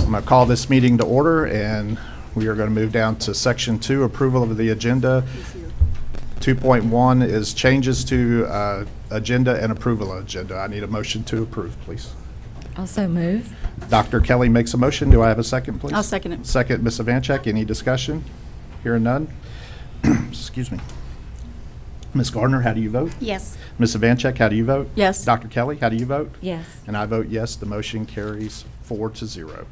I'm going to call this meeting to order, and we are going to move down to Section 2, approval of the agenda. 2.1 is changes to agenda and approval of agenda. I need a motion to approve, please. Also move. Dr. Kelly makes a motion. Do I have a second, please? I'll second it. Second, Ms. Ivanchek. Any discussion? Hearing none. Excuse me. Ms. Gardner, how do you vote? Yes. Ms. Ivanchek, how do you vote? Yes. Dr. Kelly, how do you vote? Yes. And I vote yes. The motion carries 4-0.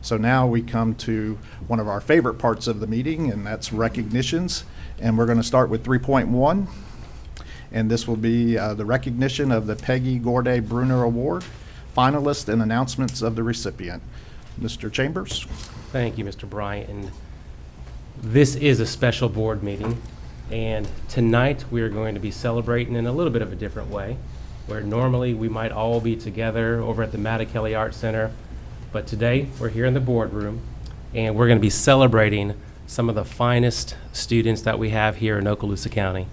So now we come to one of our favorite parts of the meeting, and that's recognitions. And we're going to start with 3.1. And this will be the recognition of the Peggy Gorday Bruner Award, finalists and announcements of the recipient. Mr. Chambers? Thank you, Mr. Bryant. And this is a special board meeting. And tonight we are going to be celebrating in a little bit of a different way, where normally we might all be together over at the Mattakele Art Center. But today we're here in the boardroom, and we're going to be celebrating some of the finest students that we have here in Okaloosa County.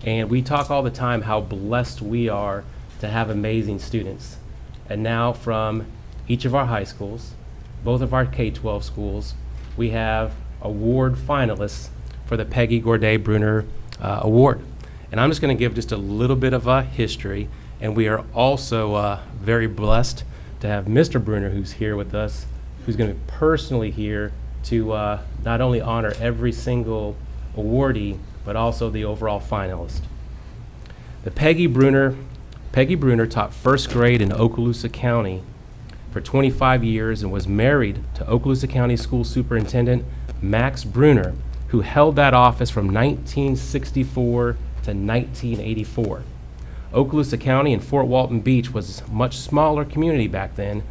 And we talk all the time how blessed we are to have amazing students. And now from each of our high schools, both of our K-12 schools, we have award finalists for the Peggy Gorday Bruner Award. And I'm just going to give just a little bit of a history. And we are also very blessed to have Mr. Bruner, who's here with us, who's going to be personally here to not only honor every single awardee, but also the overall finalist. The Peggy Bruner taught first grade in Okaloosa County for 25 years and was married to Okaloosa County School Superintendent Max Bruner, who held that office from 1964 to 1984. Okaloosa County and Fort Walton Beach was a much smaller community back then,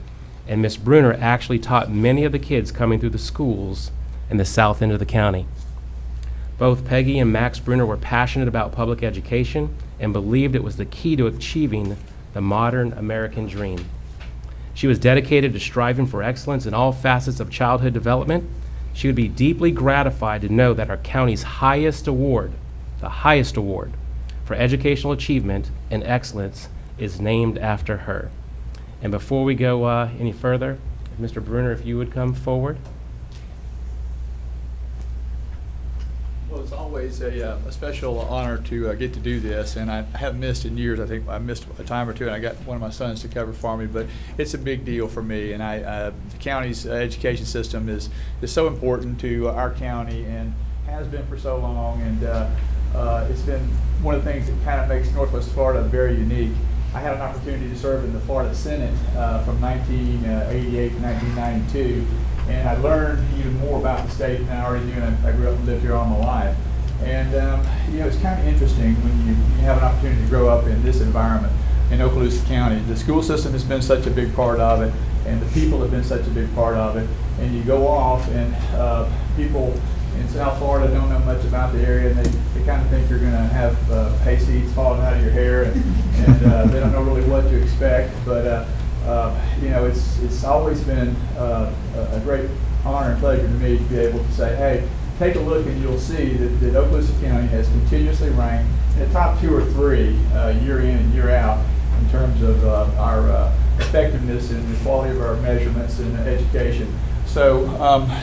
and Miss Bruner actually taught many of the kids coming through the schools in the south end of the county. Both Peggy and Max Bruner were passionate about public education and believed it was the key to achieving the modern American dream. She was dedicated to striving for excellence in all facets of childhood development. She would be deeply gratified to know that our county's highest award, the highest award for educational achievement and excellence, is named after her. And before we go any further, Mr. Bruner, if you would come forward. Well, it's always a special honor to get to do this, and I haven't missed in years. I think I missed a time or two, and I got one of my sons to cover for me, but it's a big deal for me. And the county's education system is so important to our county and has been for so long, and it's been one of the things that kind of makes Northwest Florida very unique. I had an opportunity to serve in the Florida Senate from 1988 to 1992. And I learned even more about the state than I already knew, and I grew up and lived here all my life. And it's kind of interesting when you have an opportunity to grow up in this environment in Okaloosa County. The school system has been such a big part of it, and the people have been such a big part of it. And you go off, and people in South Florida don't know much about the area, and they kind of think you're going to have hay seeds falling out of your hair, and they don't know really what to expect. But it's always been a great honor and pleasure to me to be able to say, hey, take a look and you'll see that Okaloosa County has continuously ranked in the top 2 or 3 year in and year out in terms of our effectiveness and the quality of our measurements in education. So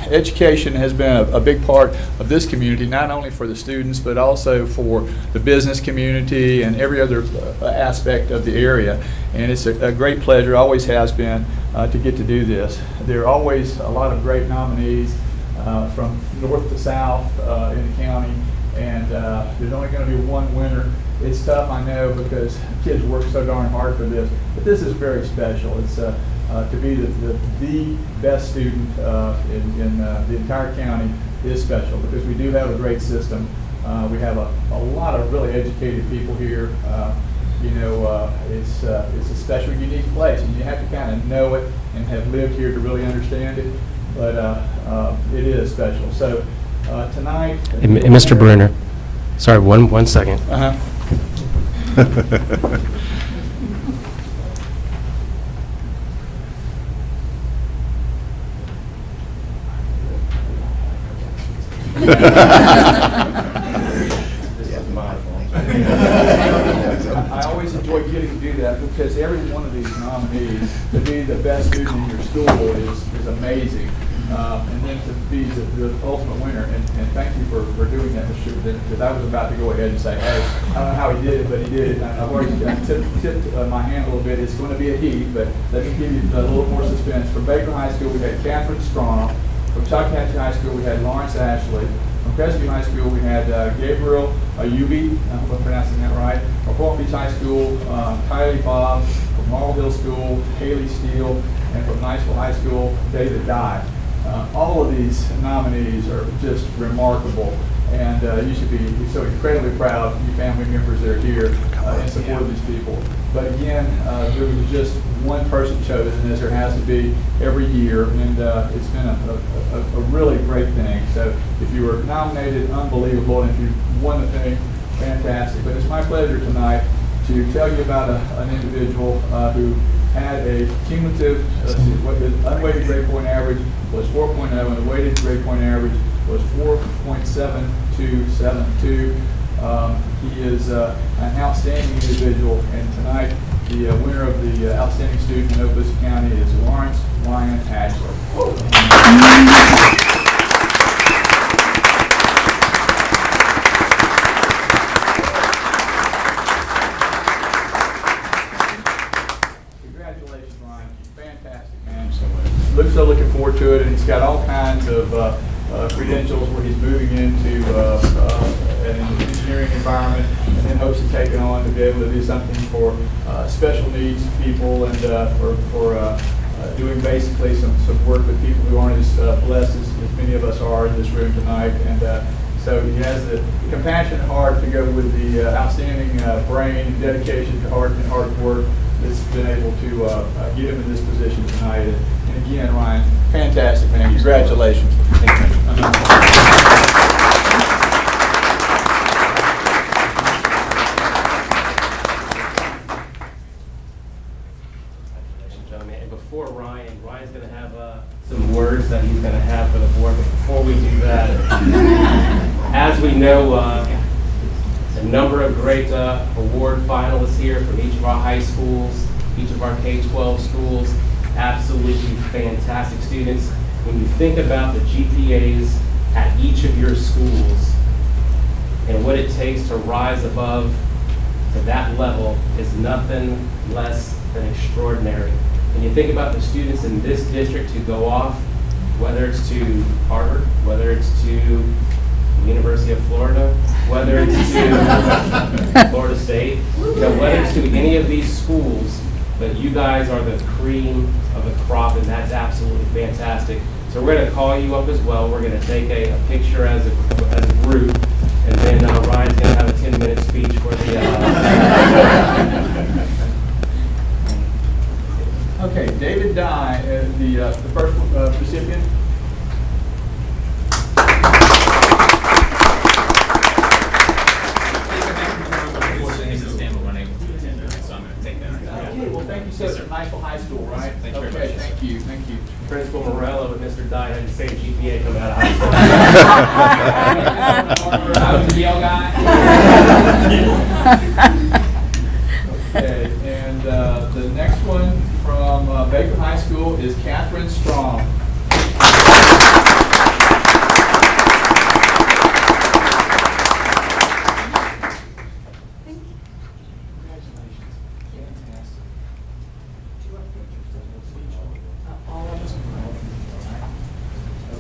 education has been a big part of this community, not only for the students, but also for the business community and every other aspect of the area. And it's a great pleasure, always has been, to get to do this. There are always a lot of great nominees from north to south in the county, and there's only going to be one winner. It's tough, I know, because kids work so darn hard for this, but this is very special. It's to be the best student in the entire county is special, because we do have a great system. We have a lot of really educated people here. It's a special, unique place, and you have to kind of know it and have lived here to really understand it. But it is special. So tonight, And Mr. Bruner, sorry, one second. I always enjoy getting to do that, because every one of these nominees to be the best student in your school is amazing. And then to be the ultimate winner, and thank you for doing that, Mr. Superintendent, because I was about to go ahead and say, hey, I don't know how he did it, but he did it. I've already tipped my hand a little bit. It's going to be a he, but let me give you a little more suspense. From Baker High School, we had Catherine Strong. From Choctaw High School, we had Lawrence Ashley. From Crestview High School, we had Gabriel Ayubi, I hope I'm pronouncing that right. From Fort Beach High School, Kylie Bob. From Laurel Hill School, Haley Steele. And from Niceville High School, David Dye. All of these nominees are just remarkable, and you should be so incredibly proud of you family members that are here in support of these people. But again, there was just one person chosen, as there has to be every year, and it's been a really great thing. So if you were nominated, unbelievable, and if you won the thing, fantastic. But it's my pleasure tonight to tell you about an individual who had a cumulative, what the unweighted grade point average was 4.0, and the weighted grade point average was 4.7272. He is an outstanding individual, and tonight the winner of the Outstanding Student in Opus County is Lawrence Ryan Ashley. Luke's so looking forward to it, and he's got all kinds of credentials where he's moving into an engineering environment, and then hopes to take it on to be able to do something for special needs people, and for doing basically some work with people who aren't as blessed as many of us are in this room tonight. And so he has the compassionate heart to go with the outstanding brain and dedication to hard work that's been able to get him in this position tonight. And again, Ryan, fantastic, man. Congratulations. Thank you. And before Ryan's going to have some words that he's going to have for the board. But before we do that, as we know, a number of great award finalists here from each of our high schools, each of our K-12 schools, absolutely fantastic students. When you think about the GPAs at each of your schools and what it takes to rise above to that level is nothing less than extraordinary. And you think about the students in this district who go off, whether it's to Harvard, whether it's to the University of Florida, whether it's to Florida State, whether it's to any of these schools, but you guys are the cream of the crop, and that's absolutely fantastic. So we're going to call you up as well. We're going to take a picture as a group, and then Ryan's going to have a 10-minute speech for the... Okay, David Dye is the first recipient. Okay, well, thank you so much. Niceville High School, right? Thank you very Okay, much. thank you. Principal Morello and Mr. Dye had the same GPA coming out of high school. I was the Yale guy. Okay, and the next one from Baker High School is Catherine Strong.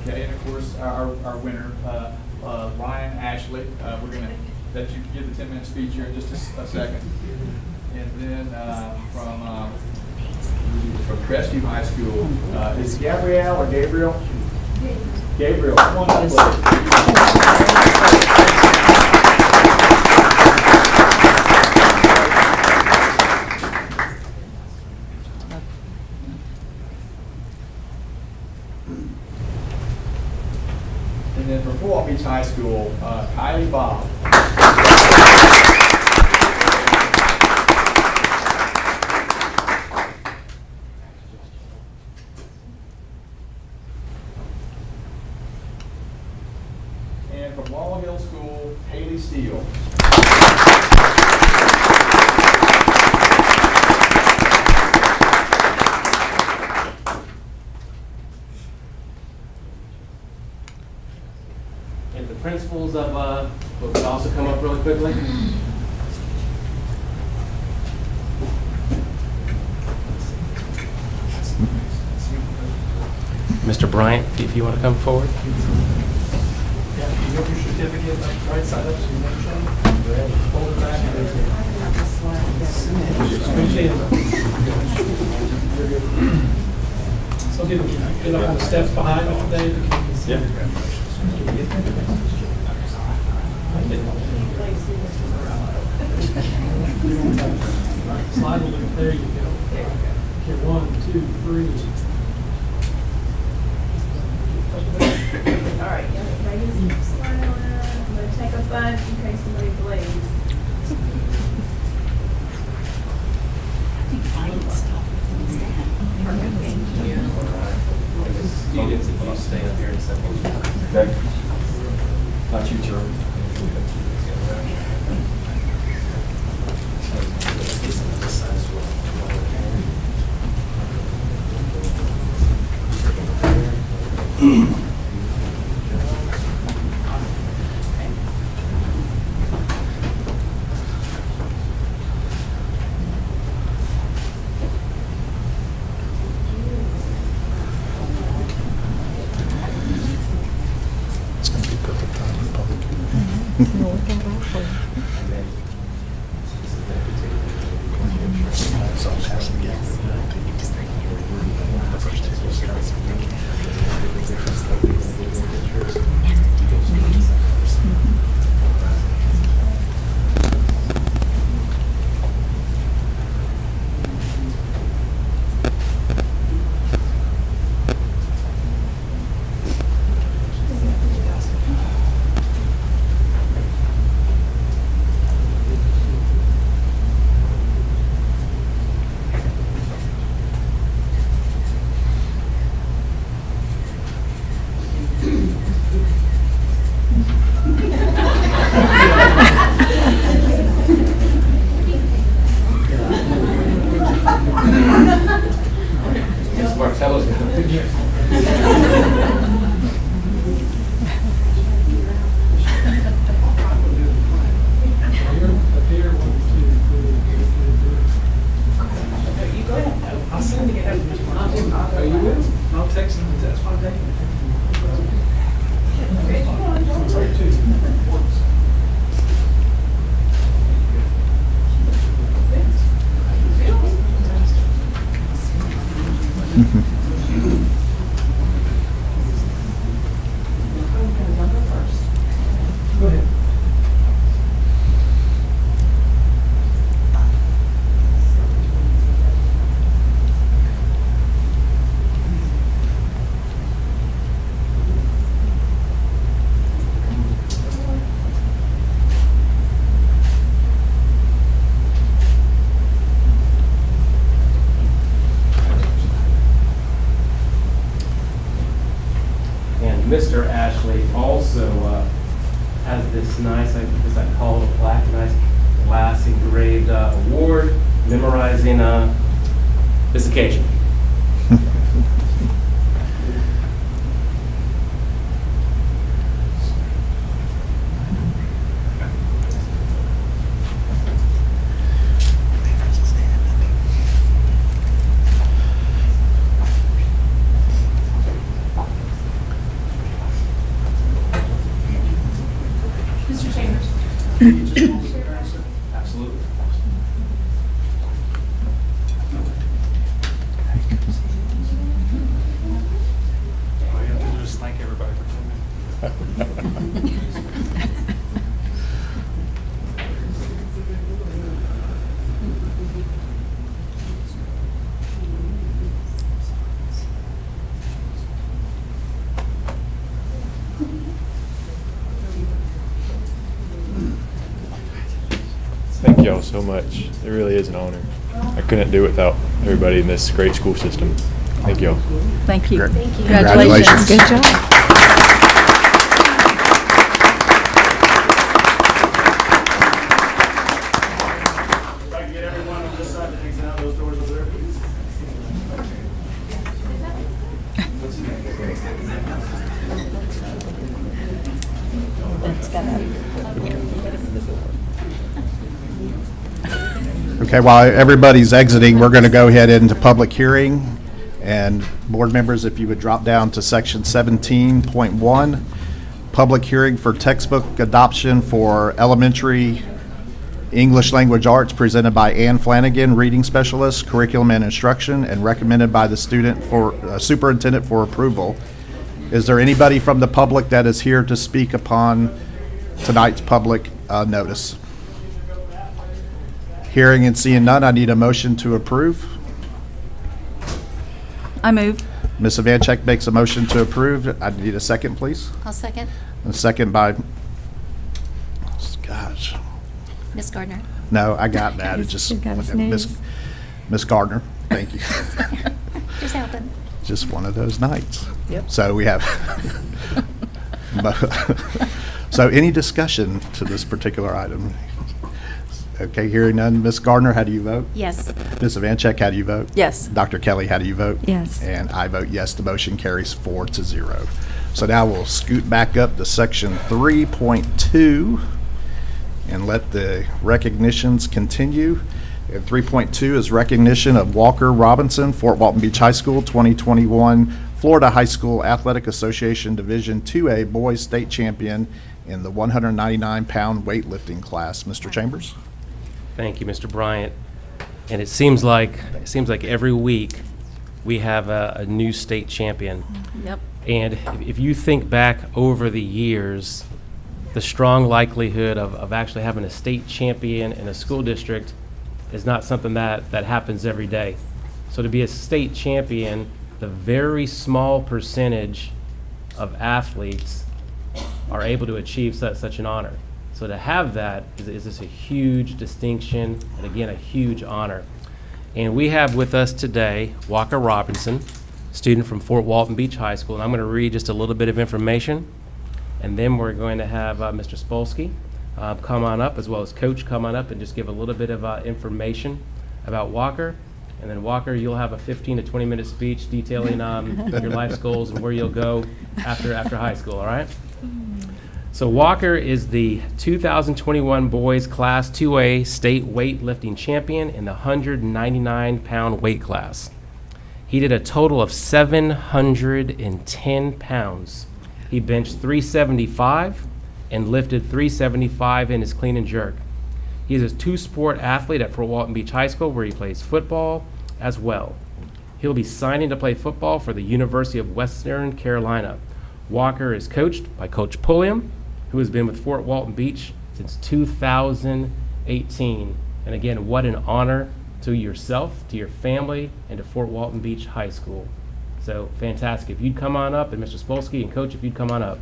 Okay, and of course, our winner, Ryan Ashley. We're going to let you give the 10-minute speech here in just a second. And then from Crestview High School, is it Gabrielle or Gabriel? Gabriel, come on up, please. And then from Fort Beach High School, Kylie Bob. And from Laurel Hill School, Haley Steele. if the principals of, would also come up really quickly. Mr. Bryant, if you want to come forward. Yeah, you have your certificate, like, right side up, so you make sure. Fold it back. Appreciate it. So get up on the steps behind all day. Yeah. Slide a little bit, there you go. Okay, 1, 2, 3. All right, everybody's smiling. I'm gonna take a bunch in case somebody bleeds. Perfect, thank you. Students, if you stay up here in a second. Okay. Not you, Jerome. It's going to be perfect time in public. So I'm passing again. The first two. Yes, Marcello's got a picture. I'll send it. Are you with? I'll text him, that's what I'm taking. Go ahead. And Mr. Ashley also has this nice, I guess I call it a plaque, nice glass engraved award memorizing this occasion. Mr. Chambers. Absolutely. All you have to do is thank everybody for coming. Thank y'all so much. It really is an honor. I couldn't do it without everybody in this great school system. Thank y'all. Thank you. Thank you. Congratulations. Congratulations. Good job. If I can get everyone on this side to exit out those doors over there, please. Okay, while everybody's exiting, we're going to go ahead into public hearing. And board members, if you would drop down to section 17.1, public hearing for textbook adoption for elementary English language arts presented by Ann Flanagan, reading specialist, curriculum and instruction, and recommended by the superintendent for approval. Is there anybody from the public that is here to speak upon tonight's public notice? Hearing and seeing none, I need a motion to approve. I move. Ms. Ivanchek makes a motion to approve. I need a second, please. I'll second. A second by, gosh, Ms. Gardner. no, I got that. It He's just, got his Miss names. Gardner, thank you. Just helping. Just one of those nights. Yep. So we have, so any discussion to this particular item? Okay, hearing none. Ms. Gardner, how do you vote? Yes. Ms. Ivanchek, how do you vote? Yes. Dr. Kelly, how do you vote? Yes. And I vote yes. The motion carries 4-0. So now we'll scoot back up to section 3.2 and let the recognitions continue. And 3.2 is recognition of Walker Robinson, Fort Walton Beach High School, 2021 Florida High School Athletic Association Division IIA Boys State Champion in the 199-pound weightlifting class. Mr. Chambers? Thank you, Mr. Bryant. And it seems like every week we have a new state champion. Yep. And if you think back over the years, the strong likelihood of actually having a state champion in a school district is not something that happens every day. So to be a state champion, the very small percentage of athletes are able to achieve such an honor. So to have that is just a huge distinction, and again, a huge honor. And we have with us today Walker Robinson, student from Fort Walton Beach High School. And I'm going to read just a little bit of information, and then we're going to have Mr. Spolsky come on up, as well as Coach come on up and just give a little bit of information about Walker. And then Walker, you'll have a 15 to 20-minute speech detailing your life's goals and where you'll go after high school, all right? So Walker is the 2021 Boys Class 2A State Weightlifting Champion in the 199-pound weight class. He did a total of 710 pounds. He benched 375 and lifted 375 in his clean and jerk. He is a two-sport athlete at Fort Walton Beach High School, where he plays football as well. He'll be signing to play football for the University of Western Carolina. Walker is coached by Coach Pulliam, who has been with Fort Walton Beach since 2018. And again, what an honor to yourself, to your family, and to Fort Walton Beach High School. So fantastic. If you'd come on up, and Mr. Spolsky and Coach, if you'd come on up.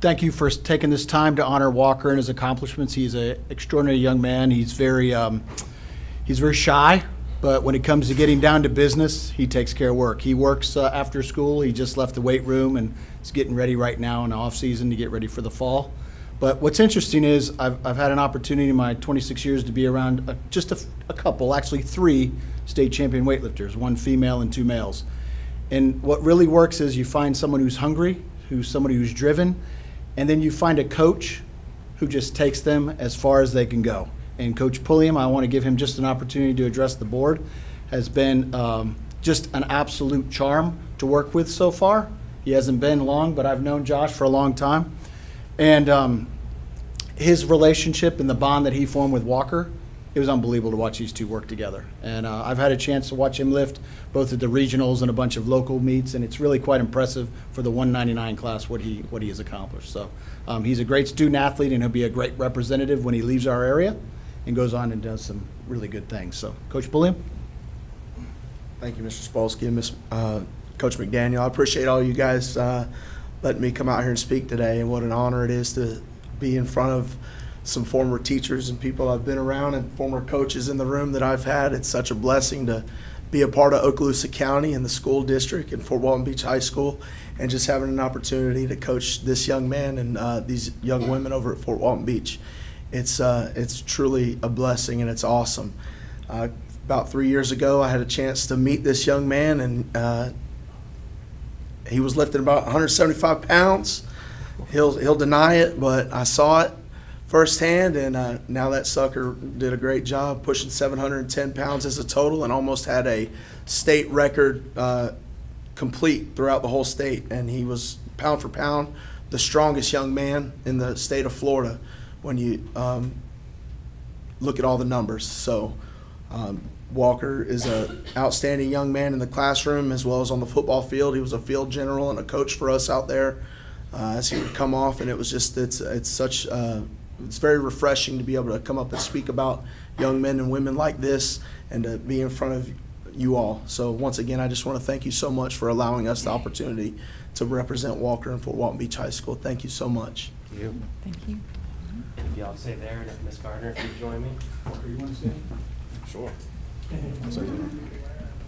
Thank you for taking this time to honor Walker and his accomplishments. He's an extraordinary young man. He's very shy, but when it comes to getting down to business, he takes care of work. He works after school. He just left the weight room and is getting ready right now in the off season to get ready for the fall. But what's interesting is I've had an opportunity in my 26 years to be around just a couple, actually 3 state champion weightlifters, 1 female and 2 males. And what really works is you find someone who's hungry, who's somebody who's driven, and then you find a coach who just takes them as far as they can go. And Coach Pulliam, I want to give him just an opportunity to address the board, has been just an absolute charm to work with so far. He hasn't been long, but I've known Josh for a long time. And his relationship and the bond that he formed with Walker, it was unbelievable to watch these two work together. And I've had a chance to watch him lift both at the regionals and a bunch of local meets, and it's really quite impressive for the 199 class what he has accomplished. So he's a great student athlete, and he'll be a great representative when he leaves our area and goes on and does some really good things. So, Coach Pulliam? Thank you, Mr. Spolsky and Coach McDaniel. I appreciate all you guys letting me come out here and speak today, and what an honor it is to be in front of some former teachers and people I've been around and former coaches in the room that I've had. It's such a blessing to be a part of Okaloosa County and the school district and Fort Walton Beach High School, and just having an opportunity to coach this young man and these young women over at Fort Walton Beach. it's truly a blessing and it's awesome. About 3 years ago, I had a chance to meet this young man, and he was lifting about 175 pounds. He'll deny it, but I saw it firsthand, and now that sucker did a great job pushing 710 pounds as a total and almost had a state record complete throughout the whole state. And he was, pound for pound, the strongest young man in the state of Florida when you look at all the numbers. So Walker is an outstanding young man in the classroom as well as on the football field. He was a field general and a coach for us out there as he would come off, and it was just it's very refreshing to be able to come up and speak about young men and women like this and to be in front of you all. So once again, I just want to thank you so much for allowing us the opportunity to represent Walker and Fort Walton Beach High School. Thank you so much. Thank you. Thank you. If y'all stay there, and if Ms. Gardner, if you join me. Sure.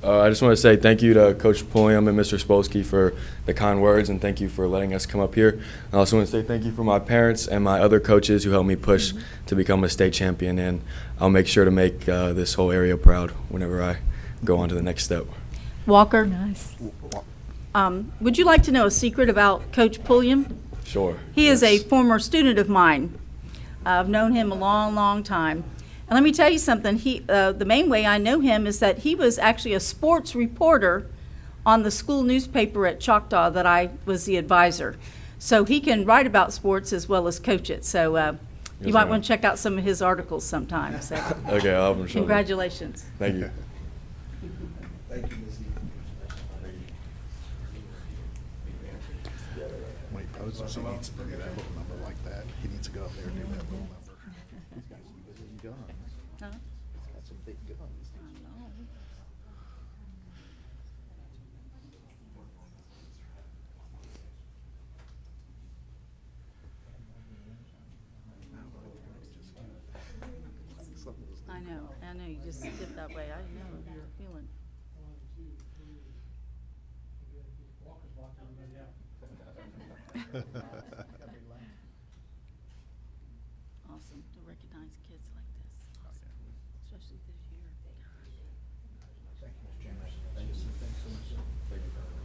I just want to say thank you to Coach Pulliam and Mr. Spolsky for the kind words, and thank you for letting us come up here. I also want to say thank you for my parents and my other coaches who helped me push to become a state champion, and I'll make sure to make this whole area proud whenever I go on to the next step. Walker, Nice. would you like to know a secret about Coach Pulliam? Sure. He is a Yes. former student of mine. I've known him a long, long time. And let me tell you something, the main way I know him is that he was actually a sports reporter on the school newspaper at Choctaw that I was the advisor. So he can write about sports as well as coach it. So you Yes, might ma'am. want to check out some of his articles sometime. So Okay, I'll have them show them. congratulations. Thank you. Thank you, Ms. When he poses, he needs to do that little number like that. He needs to go up there and do that little number. He's got some big guns. Huh? He's got some big guns. I know. I know, you just sit that way, I know, you're feeling. Awesome to recognize kids like this, awesome, especially this year.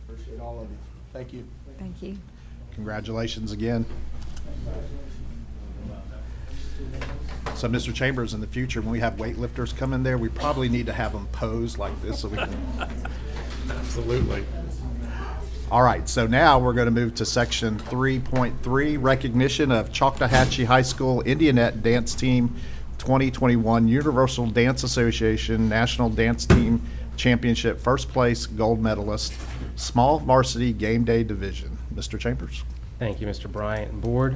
Appreciate all of you. Thank you. Thank you. Congratulations again. So, Mr. Chambers, in the future, when we have weightlifters come in there, we probably need to have them pose like this so we can. Absolutely. All right, so now we're going to move to section 3.3, recognition of Choctawhatchee High School Indianette Dance Team 2021 Universal Dance Association National Dance Team Championship first place gold medalist, small varsity game day division. Mr. Chambers. Thank you, Mr. Bryant and board.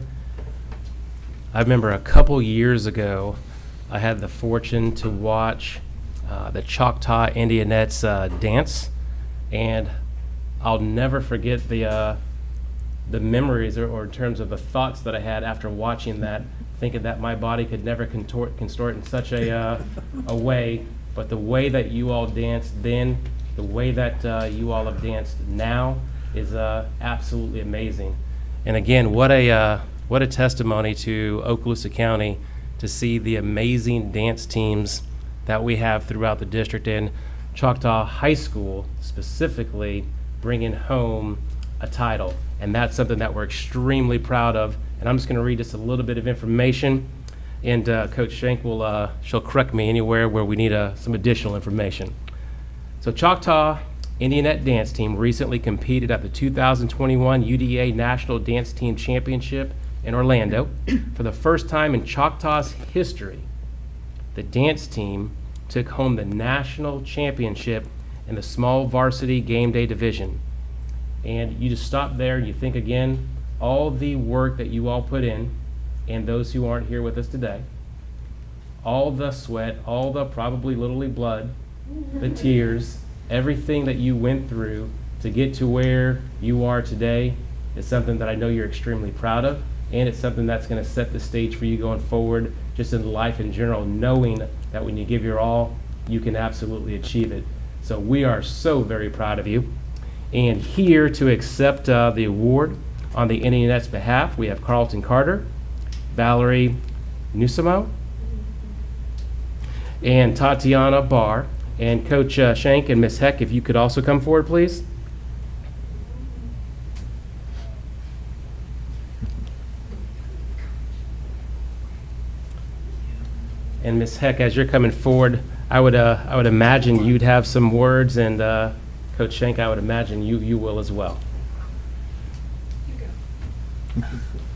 I remember a couple years ago, I had the fortune to watch the Choctaw Indianettes dance, and I'll never forget the memories or in terms of the thoughts that I had after watching that, thinking that my body could never contort in such a way, but the way that you all danced then, the way that you all have danced now is absolutely amazing. And again, what a testimony to Okaloosa County to see the amazing dance teams that we have throughout the district, and Choctaw High School specifically bringing home a title. And that's something that we're extremely proud of. And I'm just going to read just a little bit of information, and Coach Shank she'll correct me anywhere where we need some additional information. So Choctaw Indianette Dance Team recently competed at the 2021 UDA National Dance Team Championship in Orlando. For the first time in Choctaw's history, the dance team took home the national championship in the small varsity game day division. And you just stop there and you think again, all the work that you all put in, and those who aren't here with us today, all the sweat, all the probably literally blood, the tears, everything that you went through to get to where you are today is something that I know you're extremely proud of, and it's something that's going to set the stage for you going forward just in life in general, knowing that when you give your all, you can absolutely achieve it. So we are so very proud of you. And here to accept the award on the Indianette's behalf, we have Carlton Carter, Valerie Nusimo, and Tatiana Barr. And Coach Shank and Ms. Heck, if you could also come forward, please. And Ms. Heck, as you're coming forward, I would imagine you'd have some words, and Coach Shank, I would imagine you will as well.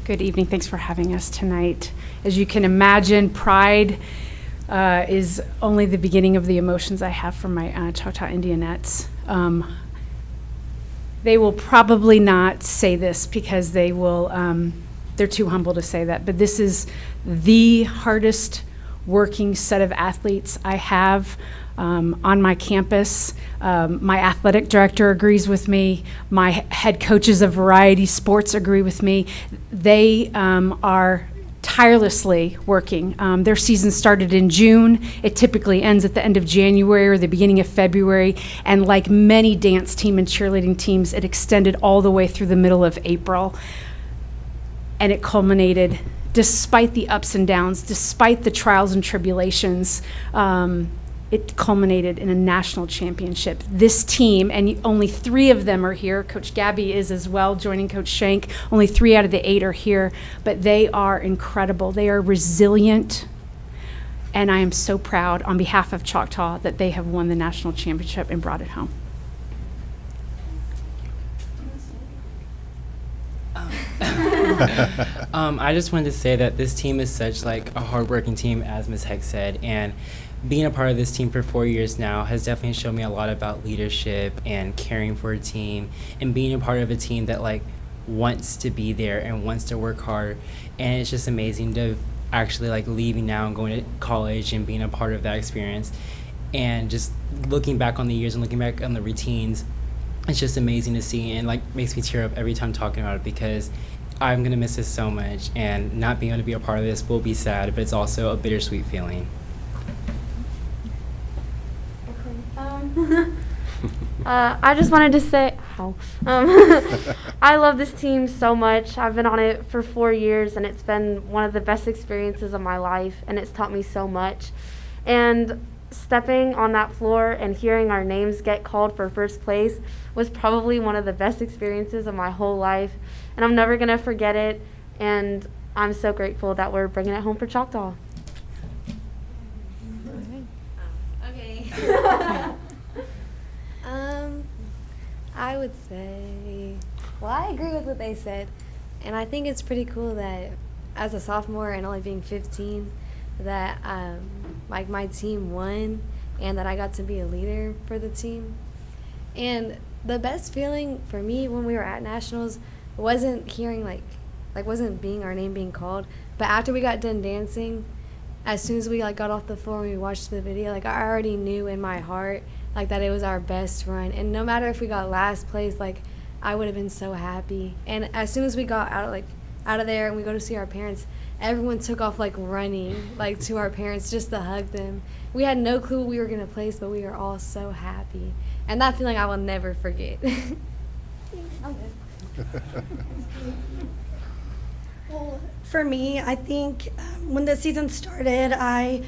Good evening. Thanks for having us tonight. As you can imagine, pride is only the beginning of the emotions I have for my Choctaw Indianettes. They will probably not say this because they will, they're too humble to say that, but this is the hardest working set of athletes I have on my campus. My athletic director agrees with me. My head coaches of variety sports agree with me. They are tirelessly working. Their season started in June. It typically ends at the end of January or the beginning of February. And like many dance team and cheerleading teams, it extended all the way through the middle of April. And it culminated, despite the ups and downs, despite the trials and tribulations, it culminated in a national championship. This team, and only 3 of them are here. Coach Gabby is as well, joining Coach Shank. Only 3 out of the 8 are here, but they are incredible. They are resilient, and I am so proud on behalf of Choctaw that they have won the national championship and brought it home. I just wanted to say that this team is such like a hardworking team, as Ms. Heck said, and being a part of this team for 4 years now has definitely shown me a lot about leadership and caring for a team and being a part of a team that like wants to be there and wants to work hard. And it's just amazing to actually like leaving now and going to college and being a part of that experience, and just looking back on the years and looking back on the routines. It's just amazing to see, and like makes me tear up every time talking about it, because I'm gonna miss this so much, and not being able to be a part of this will be sad, but it's also a bittersweet feeling. I just wanted to say I love this team so much. I've been on it for 4 years, and it's been one of the best experiences of my life, and it's taught me so much. And stepping on that floor and hearing our names get called for first place was probably one of the best experiences of my whole life, and I'm never going to forget it, and I'm so grateful that we're bringing it home for Choctaw. Okay. I would say, well, I agree with what they said, and I think it's pretty cool that as a sophomore and only being 15, that like my team won and that I got to be a leader for the team. And the best feeling for me when we were at nationals wasn't hearing like wasn't being our name being called, but after we got done dancing, as soon as we like got off the floor and we watched the video, like I already knew in my heart like that it was our best run, and no matter if we got last place, like I would have been so happy. And as soon as we got out of there and we go to see our parents, everyone took off like running like to our parents just to hug them. We had no clue what we were gonna place, but we were all so happy, and that feeling I will never forget. I'm good. Well, for me, I think when the season started, I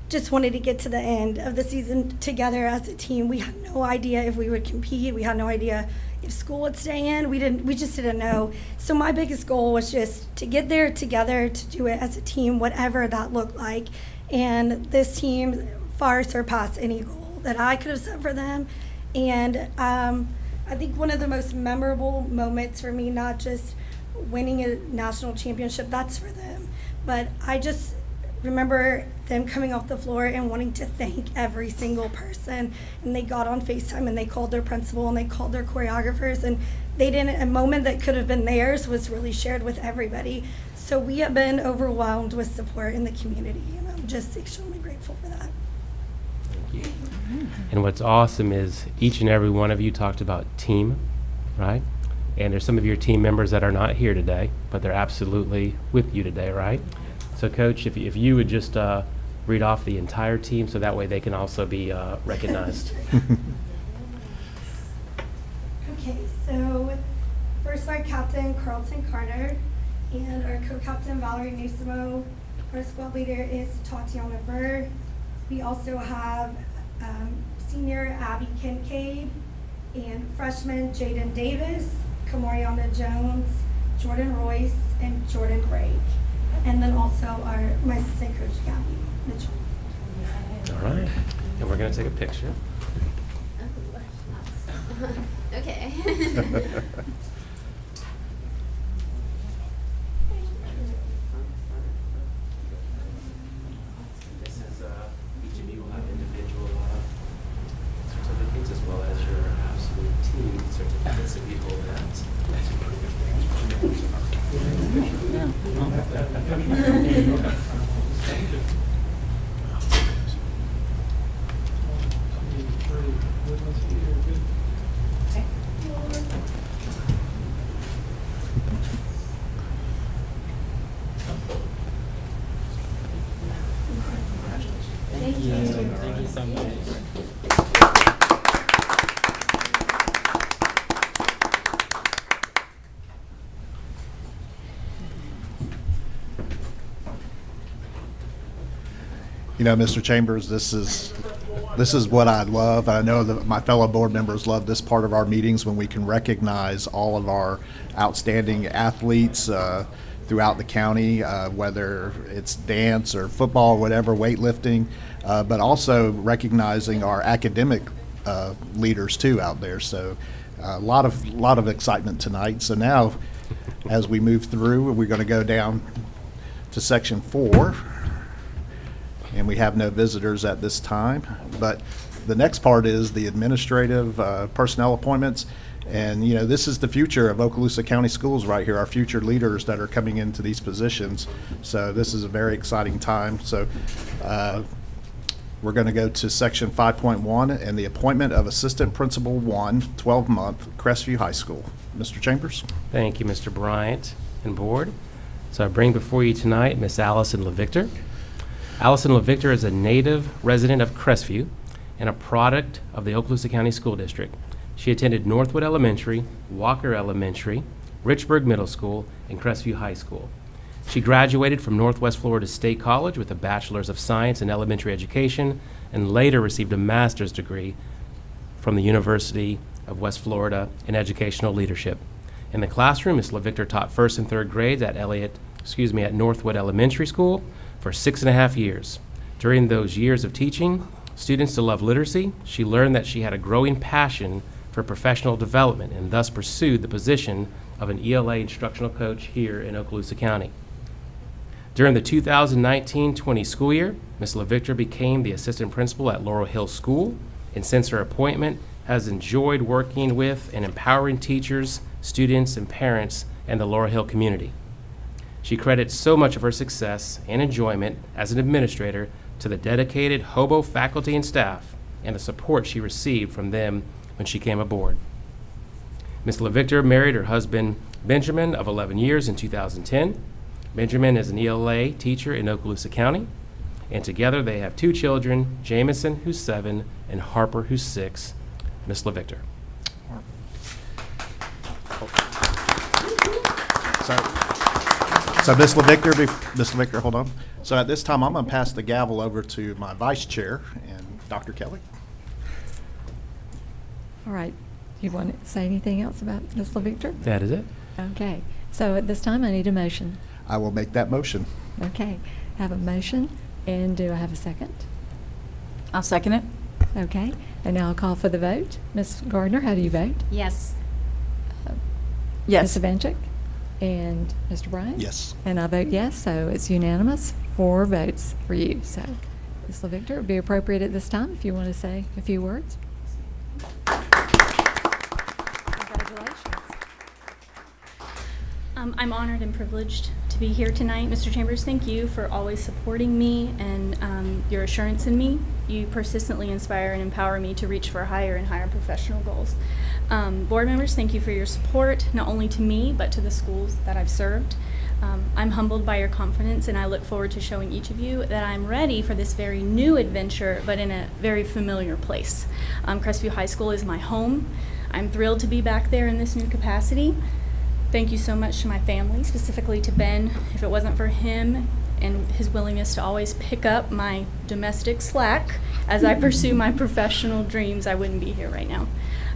just wanted to get to the end of the season together as a team. We had no idea if we would compete. We had no idea if school would stay in. We just didn't know. So my biggest goal was just to get there together, to do it as a team, whatever that looked like. And this team far surpassed any goal that I could have set for them. And I think one of the most memorable moments for me, not just winning a national championship, that's for them, but I just remember them coming off the floor and wanting to thank every single person, and they got on FaceTime and they called their principal and they called their choreographers, and they didn't, a moment that could have been theirs was really shared with everybody. So we have been overwhelmed with support in the community, and I'm just extremely grateful for that. Thank you. And what's awesome is each and every one of you talked about team, right? And there's some of your team members that are not here today, but they're absolutely with you today, right? So Coach, if you would just read off the entire team so that way they can also be recognized. Okay, so first our captain, Carlton Carter, and our co-captain, Valerie Nusimo, Our squad leader is Tatiana Burr. We also have senior Abby Kincaid and freshman Jaden Davis, Kamoriana Jones, Jordan Royce, and Jordan Craig. And then also my assistant coach, Gabby Mitchell. All right. And we're going to take a picture. Okay. This is, each of you will have individual certificates as well as your absolute team certificates if you hold that. Thank you so much. You know, Mr. Chambers, this is what I love. I know that my fellow board members love this part of our meetings when we can recognize all of our outstanding athletes throughout the county, whether it's dance or football, whatever, weightlifting, but also recognizing our academic leaders too out there. So a lot of excitement tonight. So now, as we move through, we're going to go down to section 4. And we have no visitors at this time. But the next part is the administrative personnel appointments. And, you know, this is the future of Okaloosa County Schools right here, our future leaders that are coming into these positions. So this is a very exciting time. So we're going to go to section 5.1 and the appointment of Assistant Principal 1, 12-month, Crestview High School. Mr. Chambers? Thank you, Mr. Bryant and board. So I bring before you tonight Miss Allison LaVictor. Allison LaVictor is a native resident of Crestview and a product of the Okaloosa County School District. She attended Northwood Elementary, Walker Elementary, Richburg Middle School, and Crestview High School. She graduated from Northwest Florida State College with a Bachelor's of Science in Elementary Education and later received a master's degree from the University of West Florida in Educational Leadership. In the classroom, Ms. LaVictor taught first and third grades at Northwood Elementary School for 6.5 years. During those years of teaching students to love literacy, she learned that she had a growing passion for professional development and thus pursued the position of an ELA instructional coach here in Okaloosa County. During the 2019-20 school year, Ms. LaVictor became the assistant principal at Laurel Hill School, and since her appointment has enjoyed working with and empowering teachers, students, and parents in the Laurel Hill community. She credits so much of her success and enjoyment as an administrator to the dedicated Hobo faculty and staff and the support she received from them when she came aboard. Ms. LaVictor married her husband, Benjamin, of 11 years in 2010. Benjamin is an ELA teacher in Okaloosa County, and together they have 2 children, Jamison, who's 7, and Harper, who's 6. Ms. LaVictor. So Ms. LaVictor, hold on. So at this time, I'm going to pass the gavel over to my vice chair and Dr. Kelly. All right. You want to say anything else about Ms. LaVictor? That is it. Okay. So at this time, I need a motion. I will make that motion. Okay. Have a motion. And do I have a second? I'll second it. Okay. And now I'll call for the vote. Ms. Gardner, how do you vote? Yes. Yes. Ms. Savanchik? And Mr. Bryant? Yes. And I vote yes, so it's unanimous. 4 votes for you. So, Ms. LaVictor, it would be appropriate at this time if you want to say a few words. Congratulations. I'm honored and privileged to be here tonight. Mr. Chambers, thank you for always supporting me and your assurance in me. You persistently inspire and empower me to reach for higher and higher professional goals. Board members, thank you for your support, not only to me, but to the schools that I've served. I'm humbled by your confidence, and I look forward to showing each of you that I'm ready for this very new adventure, but in a very familiar place. Crestview High School is my home. I'm thrilled to be back there in this new capacity. Thank you so much to my family, specifically to Ben. If it wasn't for him and his willingness to always pick up my domestic slack as I pursue my professional dreams, I wouldn't be here right now.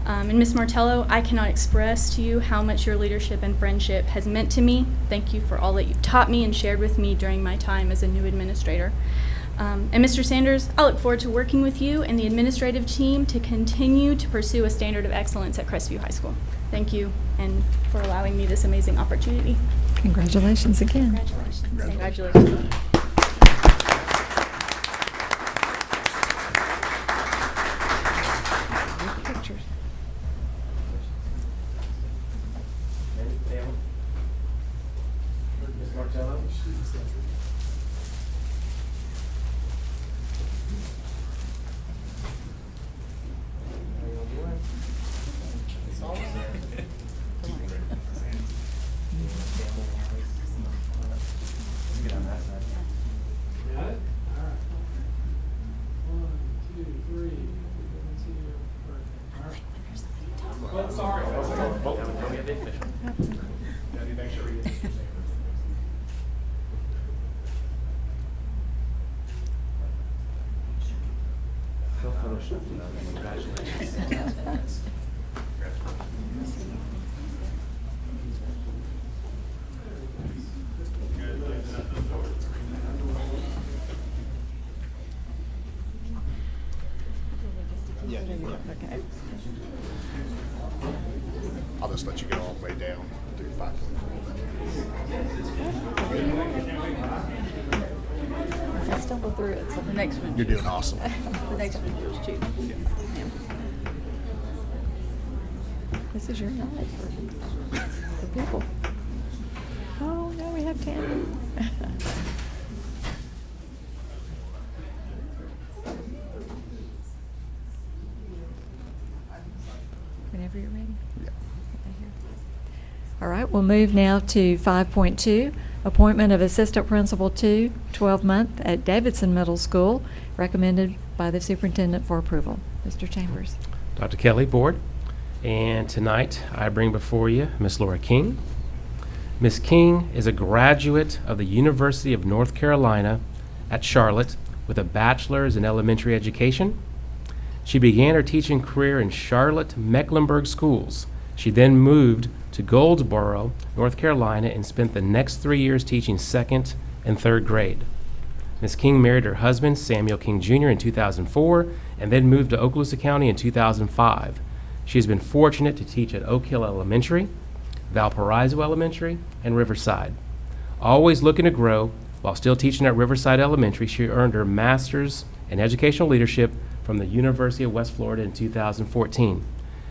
And Ms. Martello, I cannot express to you how much your leadership and friendship has meant to me. Thank you for all that you've taught me and shared with me during my time as a new administrator. And Mr. Sanders, I look forward to working with you and the administrative team to continue to pursue a standard of excellence at Crestview High School. Thank you, and for allowing me this amazing opportunity. Congratulations again. Congratulations. Ms. Martello? I'll just let you go all the way down to 5.4. I stumbled through it, so the next one. You're doing awesome. The next one goes too. This is your night for people. Oh, now we have Tammy. Whenever you're ready. Yeah. All right, we'll move now to 5.2, appointment of Assistant Principal 2, 12-month at Davidson Middle School, recommended by the Superintendent for approval. Mr. Chambers. Dr. Kelly, Board. And tonight, I bring before you Ms. Laura King. Ms. King is a graduate of the University of North Carolina at Charlotte with a bachelor's in elementary education. She began her teaching career in Charlotte Mecklenburg schools. She then moved to Goldsboro, North Carolina, and spent the next 3 years teaching second and third grade. Ms. King married her husband, Samuel King Jr., in 2004, and then moved to Okaloosa County in 2005. She has been fortunate to teach at Oak Hill Elementary, Valparaiso Elementary, and Riverside. Always looking to grow, while still teaching at Riverside Elementary, she earned her master's in educational leadership from the University of West Florida in 2014.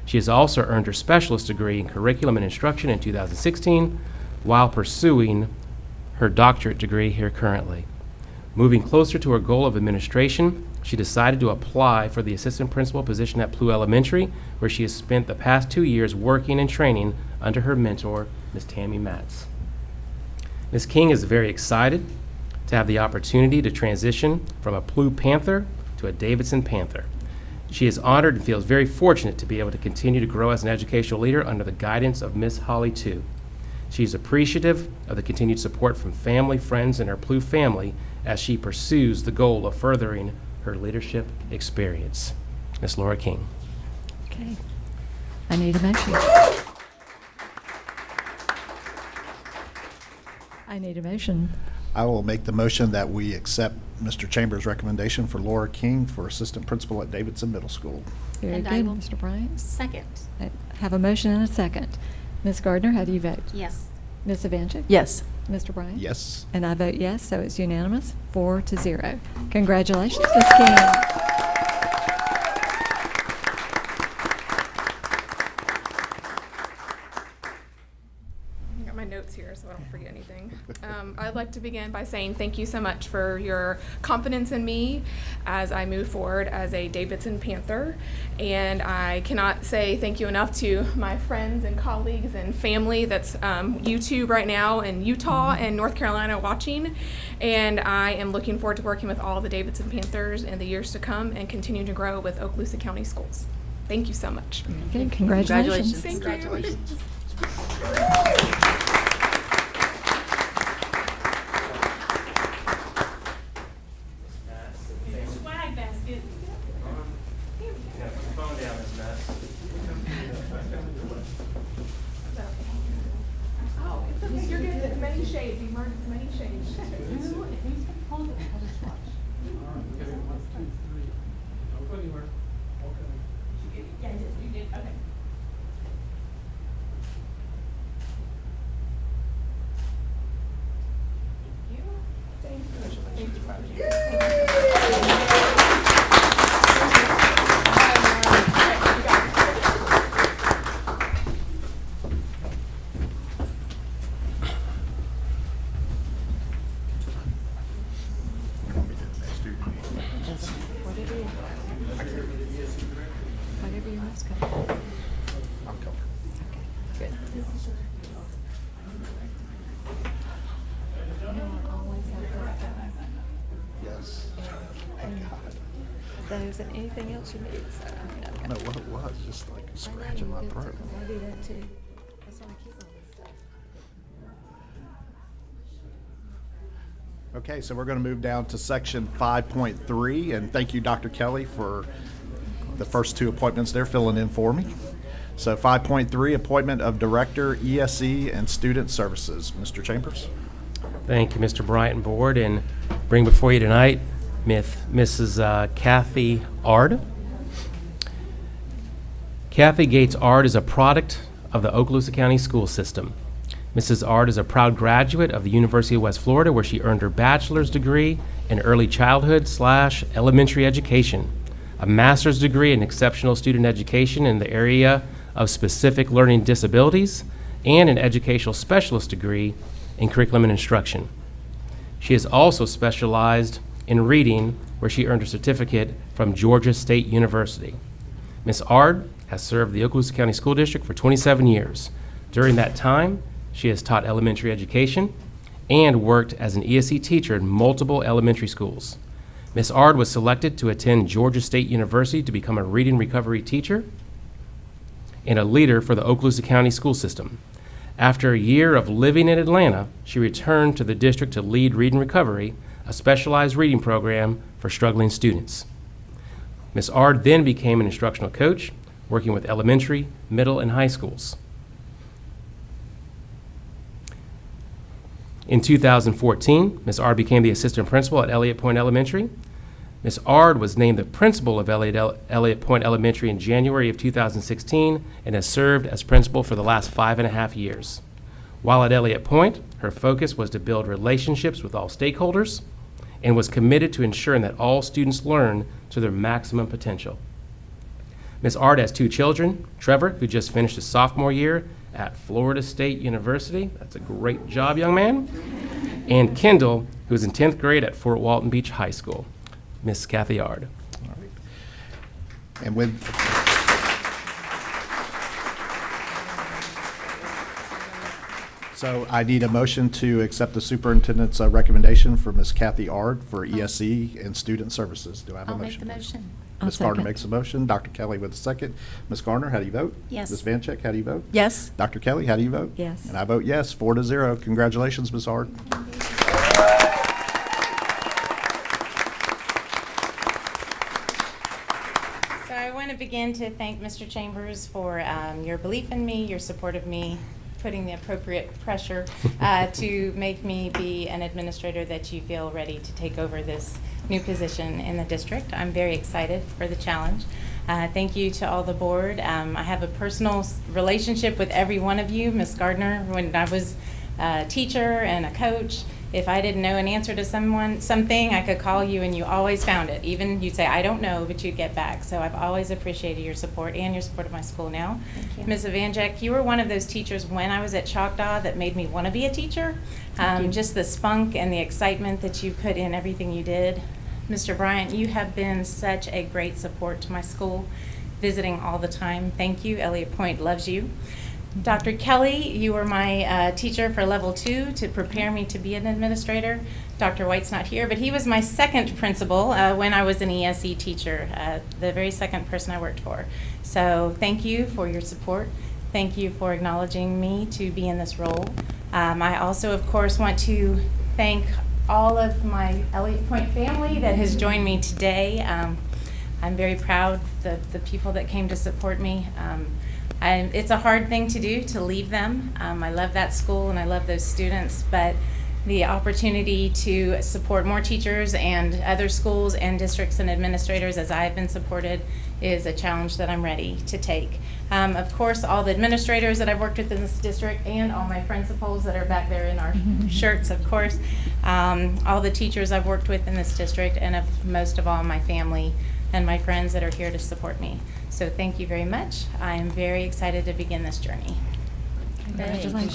She has also earned her specialist degree in curriculum and instruction in 2016 while pursuing her doctorate degree here currently. Moving closer to her goal of administration, she decided to apply for the assistant principal position at Plu Elementary, where she has spent the past 2 years working and training under her mentor, Ms. Tammy Matz. Ms. King is very excited to have the opportunity to transition from a Plu Panther to a Davidson Panther. She is honored and feels very fortunate to be able to continue to grow as an educational leader under the guidance of Ms. Holly Tu. She is appreciative of the continued support from family, friends, and her Plu family as she pursues the goal of furthering her leadership experience. Ms. Laura King. Okay. I need a motion. I need a motion. I will make the motion that we accept Mr. Chambers' recommendation for Laura King for assistant principal at Davidson Middle School. Very And good, I will Mr. Bryant. Second. I have a motion and a second. Ms. Gardner, how do you vote? Yes. Ms. Evanchik? Yes. Mr. Bryant? Yes. And I vote yes, so it's unanimous, 4-0. Congratulations, Ms. King. I got my notes here so I don't forget anything. I'd like to begin by saying thank you so much for your confidence in me as I move forward as a Davidson Panther. And I cannot say thank you enough to my friends and colleagues and family that's YouTube right now in Utah and North Carolina watching. And I am looking forward to working with all the Davidson Panthers in the years to come and continue to grow with Okaloosa County Schools. Thank you so much. Okay, congratulations. Thank you. Congratulations. Money change. Yeah, you did. Okay. Whatever you're most comfortable. I'm comfortable. Good. You know, I always have heard Yes. Thank God. those and anything else you need, so I No, what it was, just like scratching my throat. I do that too. That's why I keep all this stuff. Okay, so we're going to move down to section 5.3, and thank you, Dr. Kelly, for the first two appointments there, filling in for me. So 5.3, appointment of Director, ESE, and Student Services. Mr. Chambers? Thank you, Mr. Bryant and Board, and bring before you tonight Mrs. Kathy Ard. Kathy Gates Ard is a product of the Okaloosa County School System. Mrs. Ard is a proud graduate of the University of West Florida, where she earned her bachelor's degree in early childhood/elementary education, a master's degree in exceptional student education in the area of specific learning disabilities, and an educational specialist degree in curriculum and instruction. She has also specialized in reading, where she earned a certificate from Georgia State University. Ms. Ard has served the Okaloosa County School District for 27 years. During that time, she has taught elementary education and worked as an ESE teacher in multiple elementary schools. Ms. Ard was selected to attend Georgia State University to become a reading recovery teacher and a leader for the Okaloosa County school system. After a year of living in Atlanta, she returned to the district to lead Reading Recovery, a specialized reading program for struggling students. Ms. Ard then became an instructional coach, working with elementary, middle, and high schools. In 2014, Ms. Ard became the assistant principal at Elliott Point Elementary. Ms. Ard was named the principal of Elliott Point Elementary in January of 2016 and has served as principal for the last 5.5 years. While at Elliott Point, her focus was to build relationships with all stakeholders and was committed to ensuring that all students learn to their maximum potential. Ms. Ard has 2 children, Trevor, who just finished his sophomore year at Florida State University. That's a great job, young man. And Kendall, who's in 10th grade at Fort Walton Beach High School. Miss Kathy Ard. All right. And with so I need a motion to accept the superintendent's recommendation for Miss Kathy Ard for ESE and Student Services. Do I have a I'll motion? make the motion. Ms. I'll Gardner second. makes a motion. Dr. Kelly with a second. Ms. Gardner, how do you vote? Yes. Ms. Vancheck, how do you vote? Yes. Dr. Kelly, how do you vote? Yes. And I vote yes, 4-0. Congratulations, Ms. Ard. So I want to begin to thank Mr. Chambers for your belief in me, your support of me, putting the appropriate pressure to make me be an administrator that you feel ready to take over this new position in the district. I'm very excited for the challenge. Thank you to all the board. I have a personal relationship with every one of you. Ms. Gardner, when I was a teacher and a coach, if I didn't know an answer to something, I could call you and you always found it. Even you'd say, I don't know, but you'd get back. So I've always appreciated your support and your support of my school now. Thank you. Ms. Evanjek, you were one of those teachers when I was at Choctaw that made me want to be a teacher. Just the spunk and the excitement that you put in everything you did. Mr. Bryant, you have been such a great support to my school, visiting all the time. Thank you. Elliott Point loves you. Dr. Kelly, you were my teacher for level 2 to prepare me to be an administrator. Dr. White's not here, but he was my second principal when I was an ESE teacher, the very second person I worked for. So thank you for your support. Thank you for acknowledging me to be in this role. I also, of course, want to thank all of my Elliott Point family that has joined me today. I'm very proud of the people that came to support me. It's a hard thing to do, to leave them. I love that school and I love those students, but the opportunity to support more teachers and other schools and districts and administrators as I have been supported is a challenge that I'm ready to take. Of course, all the administrators that I've worked with in this district and all my principals that are back there in our shirts, of course, all the teachers I've worked with in this district, and most of all my family and my friends that are here to support me. So thank you very much. I am very excited to begin this journey. Congratulations.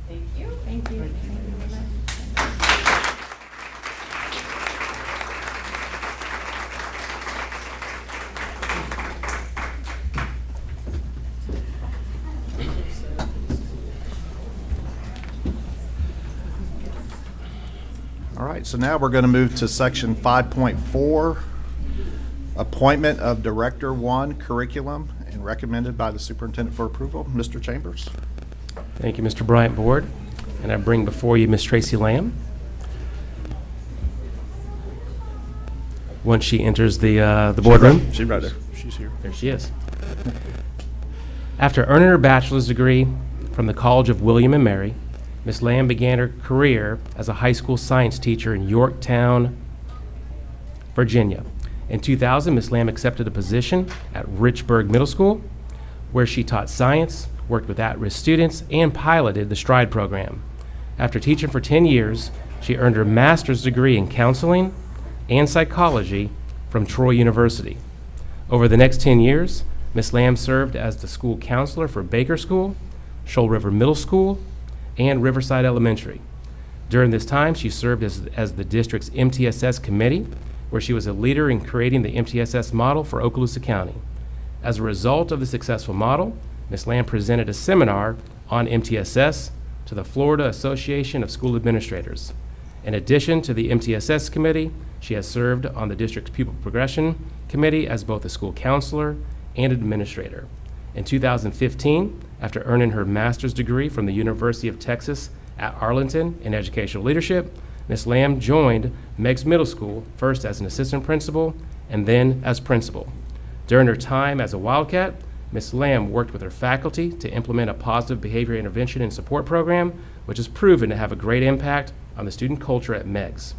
Thank you. Thank you. All right, so now we're going to move to section 5.4, appointment of Director 1 curriculum, and recommended by the superintendent for approval. Mr. Chambers. Thank you, Mr. Bryant Board. And I bring before you Ms. Tracy Lamb. Once she enters the boardroom. She's right there. She's here. There she is. After earning her bachelor's degree from the College of William and Mary, Ms. Lamb began her career as a high school science teacher in Yorktown, Virginia. In 2000, Ms. Lamb accepted a position at Richburg Middle School, where she taught science, worked with at-risk students, and piloted the STRIDE program. After teaching for 10 years, she earned her master's degree in counseling and psychology from Troy University. Over the next 10 years, Ms. Lamb served as the school counselor for Baker School, Shoal River Middle School, and Riverside Elementary. During this time, she served as the district's MTSS committee, where she was a leader in creating the MTSS model for Okaloosa County. As a result of the successful model, Ms. Lamb presented a seminar on MTSS to the Florida Association of School Administrators. In addition to the MTSS committee, she has served on the district's pupil progression committee as both a school counselor and administrator. In 2015, after earning her master's degree from the University of Texas at Arlington in educational leadership, Ms. Lamb joined Meigs Middle School, first as an assistant principal and then as principal. During her time as a Wildcat, Ms. Lamb worked with her faculty to implement a positive behavior intervention and support program, which has proven to have a great impact on the student culture at Meigs.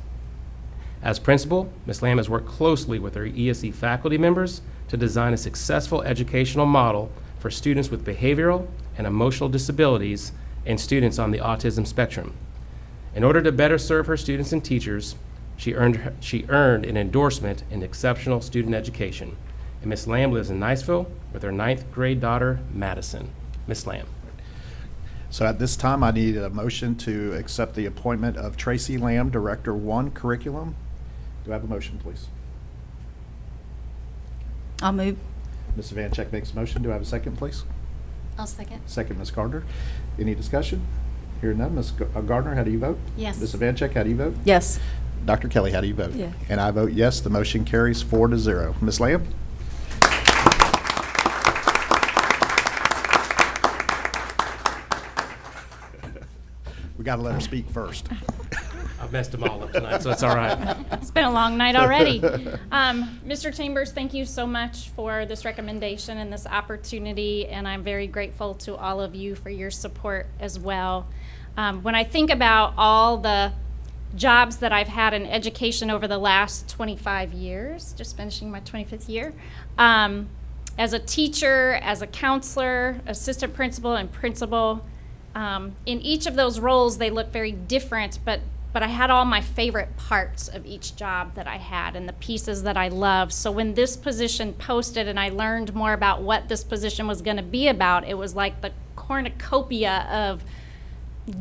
As principal, Ms. Lamb has worked closely with her ESE faculty members to design a successful educational model for students with behavioral and emotional disabilities and students on the autism spectrum. In order to better serve her students and teachers, she earned an endorsement in exceptional student education. And Ms. Lamb lives in Niceville with her 9th grade daughter, Madison. Ms. Lamb. So at this time, I need a motion to accept the appointment of Tracy Lamb, Director 1 curriculum. Do I have a motion, please? I'll move. Ms. Vancheck makes a motion. Do I have a second, please? I'll second. Second, Ms. Gardner. Any discussion? Hearing none. Ms. Gardner, how do you vote? Yes. Ms. Vancheck, how do you vote? Yes. Dr. Kelly, how do you vote? Yes. And I vote yes. The motion carries 4-0. Ms. Lamb? We got to let her speak first. I've messed them all up tonight, so it's all right. It's been a long night already. Mr. Chambers, thank you so much for this recommendation and this opportunity, and I'm very grateful to all of you for your support as well. When I think about all the jobs that I've had in education over the last 25 years, just finishing my 25th year, as a teacher, as a counselor, assistant principal, and principal, in each of those roles, they look very different, but but I had all my favorite parts of each job that I had and the pieces that I loved. So when this position posted and I learned more about what this position was going to be about, it was like the cornucopia of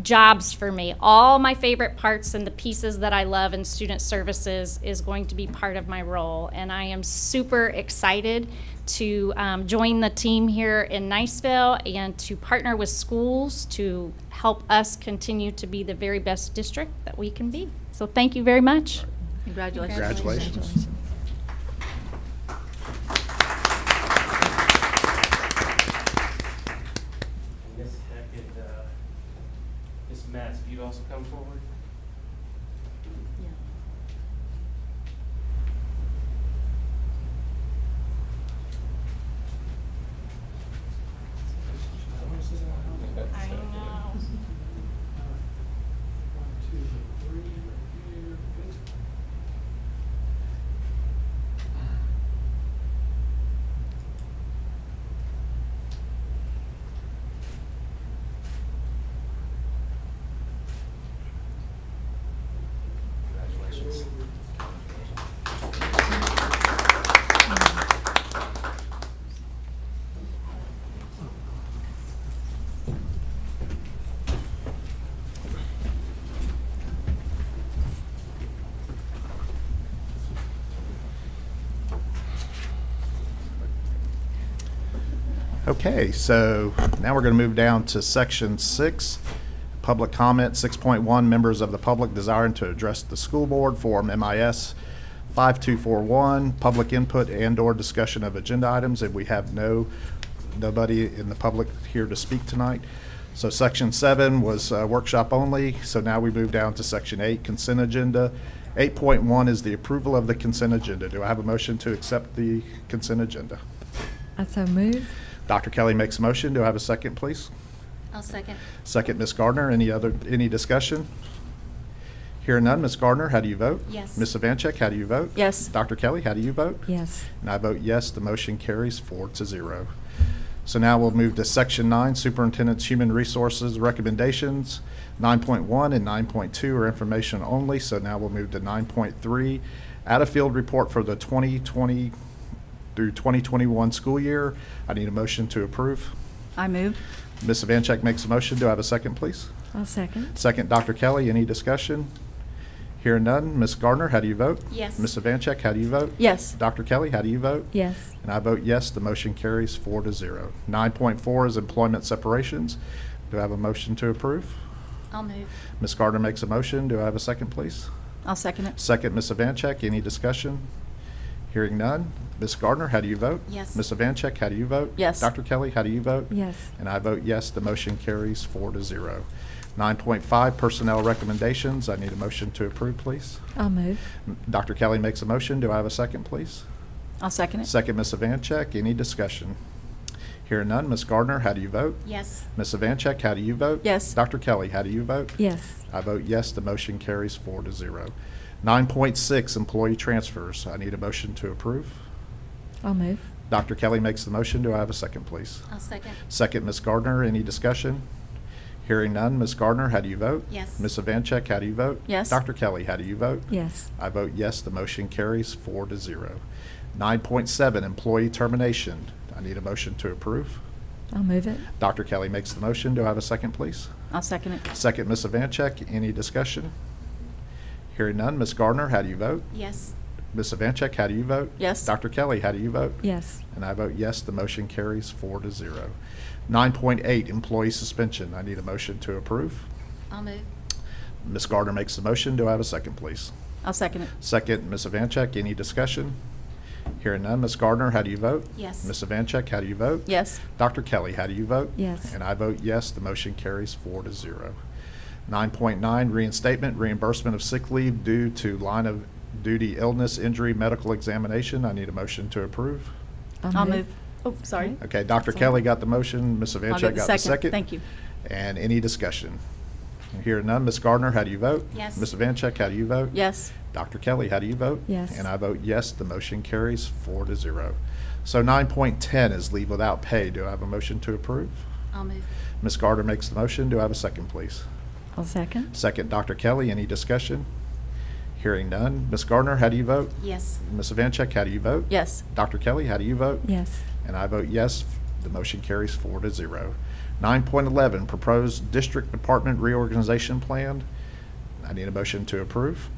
jobs for me. All my favorite parts and the pieces that I love in student services is going to be part of my role. And I am super excited to join the team here in Niceville and to partner with schools to help us continue to be the very best district that we can be. So thank you very much. Congratulations. Congratulations. Miss Hackett, Miss Matz, if you'd also come forward. I know. Congratulations. Okay, so now we're going to move down to section 6, public comment. 6.1, members of the public desiring to address the school board, form MIS 5241, public input and/or discussion of agenda items. And we have nobody in the public here to speak tonight. So section 7 was workshop only. So now we move down to section 8, consent agenda. 8.1 is the approval of the consent agenda. Do I have a motion to accept the consent agenda? I so move. Dr. Kelly makes a motion. Do I have a second, please? I'll second. Second, Ms. Gardner. Any discussion? Hearing none, Ms. Gardner, how do you vote? Yes. Ms. Savanchek, how do you vote? Yes. Dr. Kelly, how do you vote? Yes. And I vote yes. The motion carries 4-0. So now we'll move to section 9, Superintendent's Human Resources Recommendations. 9.1 and 9.2 are information only. So now we'll move to 9.3, out-of-field report for the 2020 through 2021 school year. I need a motion to approve. I move. Ms. Savanchek makes a motion. Do I have a second, please? I'll second. Second, Dr. Kelly. Any discussion? Hearing none. Ms. Gardner, how do you vote? Yes. Ms. Savanchek, how do you vote? Yes. Dr. Kelly, how do you vote? Yes. And I vote yes. The motion carries 4-0. 9.4 is employment separations. Do I have a motion to approve? I'll move. Ms. Gardner makes a motion. Do I have a second, please? I'll second it. Second, Ms. Savanchek. Any discussion? Hearing none. Ms. Gardner, how do you vote? Yes. Ms. Savanchek, how do you vote? Yes. Dr. Kelly, how do you vote? Yes. And I vote yes. The motion carries 4-0. 9.5, personnel recommendations. I need a motion to approve, please. I'll move. Dr. Kelly makes a motion. Do I have a second, please? I'll second it. Second, Ms. Savanchek. Any discussion? Hearing none. Ms. Gardner, how do you vote? Yes. Ms. Savanchek, how do you vote? Yes. Dr. Kelly, how do you vote? Yes. I vote yes. The motion carries 4-0. 9.6, employee transfers. I need a motion to approve. I'll move. Dr. Kelly makes the motion. Do I have a second, please? I'll second. Second, Ms. Gardner. Any discussion? Hearing none. Ms. Gardner, how do you vote? Yes. Ms. Savanchek, how do you vote? Yes. Dr. Kelly, how do you vote? Yes. I vote yes. The motion carries 4-0. 9.7, employee termination. I need a motion to approve. I'll move it. Dr. Kelly makes the motion. Do I have a second, please? I'll second it. Second, Ms. Savanchek. Any discussion? Hearing none. Ms. Gardner, how do you vote? Yes. Ms. Savanchek, how do you vote? Yes. Dr. Kelly, how do you vote? Yes. And I vote yes. The motion carries 4-0. 9.8, employee suspension. I need a motion to approve. I'll move. Ms. Gardner makes the motion. Do I have a second, please? I'll second it. Second, Ms. Savanchek. Any discussion? Hearing none. Ms. Gardner, how do you vote? Yes. Ms. Savanchek, how do you vote? Yes. Dr. Kelly, how do you vote? Yes. And I vote yes. The motion carries 4-0. 9.9, reinstatement, reimbursement of sick leave due to line of duty illness, injury, medical examination. I need a motion to approve. I'll move. Oh, sorry. Okay, Dr. Sorry. Kelly got the motion. Ms. I'll Savanchek get the got the second. Thank you. And any discussion? Hearing none. Ms. Gardner, how do you vote? Yes. Ms. Savanchek, how do you vote? Yes. Dr. Kelly, how do you vote? Yes. And I vote yes. The motion carries 4-0. So 9.10 is leave without pay. Do I have a motion to approve? I'll move. Ms. Gardner makes the motion. Do I have a second, please? I'll second. Second, Dr. Kelly. Any discussion? Hearing none. Ms. Gardner, how do you vote? Yes. Ms. Vancheck, how do you vote? Yes. Dr. Kelly, how do you vote? Yes. And I vote yes. The motion carries 4-0. 9.11, proposed district department reorganization plan. I need a motion to approve.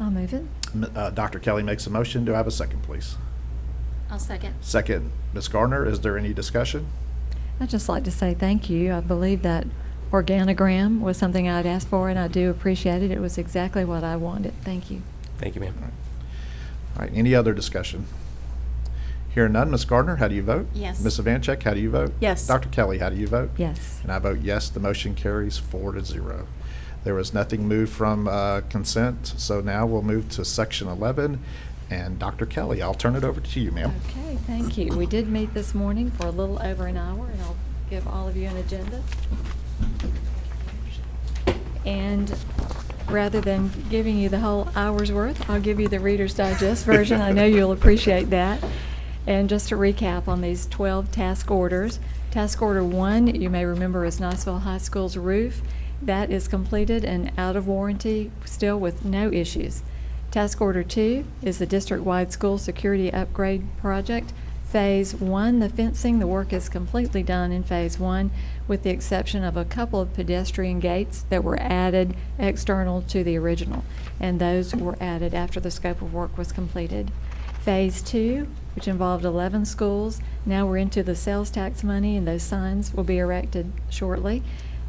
I'll move it. Dr. Kelly makes a motion. Do I have a second, please? I'll second. Second, Ms. Gardner. Is there any discussion? I'd just like to say thank you. I believe that organogram was something I'd asked for, and I do appreciate it. It was exactly what I wanted. Thank you. Thank you, ma'am. All right, any other discussion? Hearing none, Ms. Gardner, how do you vote? Yes. Ms. Vancheck, how do you vote? Yes. Dr. Kelly, how do you vote? Yes. And I vote yes. The motion carries 4-0. There was nothing moved from consent, so now we'll move to section 11. And Dr. Kelly, I'll turn it over to you, ma'am. Okay, thank you. We did meet this morning for a little over an hour, and I'll give all of you an agenda. And rather than giving you the whole hour's worth, I'll give you the Reader's Digest version. I know you'll appreciate that. And just to recap on these 12 task orders. Task order 1, you may remember, is Niceville High School's roof. That is completed and out of warranty, still with no issues. Task order 2 is the district-wide school security upgrade project. Phase 1, the fencing, the work is completely done in Phase 1, with the exception of a couple of pedestrian gates that were added external to the original, and those were added after the scope of work was completed. Phase 2, which involved 11 schools, now we're into the sales tax money, and those signs will be erected shortly.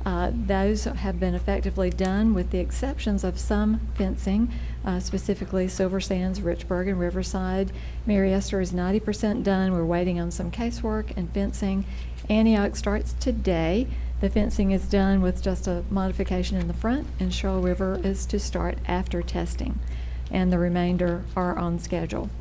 Those have been effectively done with the exceptions of some fencing, specifically Silver Sands, Richburg, and Riverside. Mary Esther is 90% done. We're waiting on some casework and fencing. Antioch starts today. The fencing is done with just a modification in the front, and Shoal River is to start after testing, and the remainder are on schedule.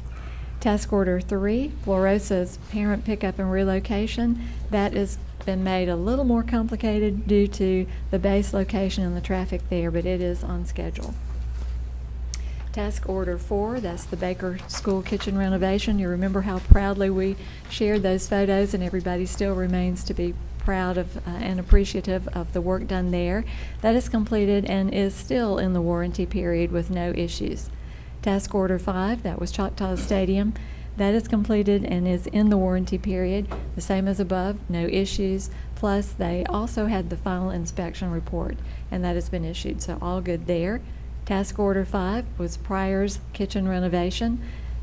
Task order 3, Florosa's parent pickup and relocation. That has been made a little more complicated due to the base location and the traffic there, but it is on schedule. Task order 4, that's the Baker School kitchen renovation. You remember how proudly we shared those photos, and everybody still remains to be proud of and appreciative of the work done there. That is completed and is still in the warranty period with no issues. Task order 5, that was Choctaw Stadium. That is completed and is in the warranty period, the same as above, no issues. Plus, they also had the final inspection report, and that has been issued, so all good there. Task order 5 was Pryor's kitchen renovation.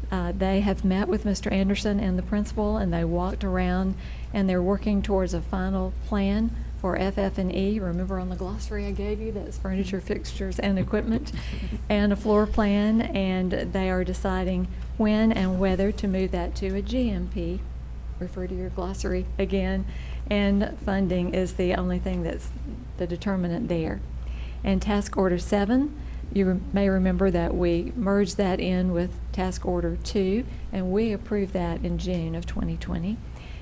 They have met with Mr. Anderson and the principal, and they walked around, and they're working towards a final plan for FF&E. Remember on the glossary I gave you, that's furniture, fixtures, and equipment, and a floor plan, and they are deciding when and whether to move that to a GMP. Refer to your glossary again, and funding is the only thing that's the determinant there. And task order 7, you may remember that we merged that in with task order 2, and we approved that in June of 2020.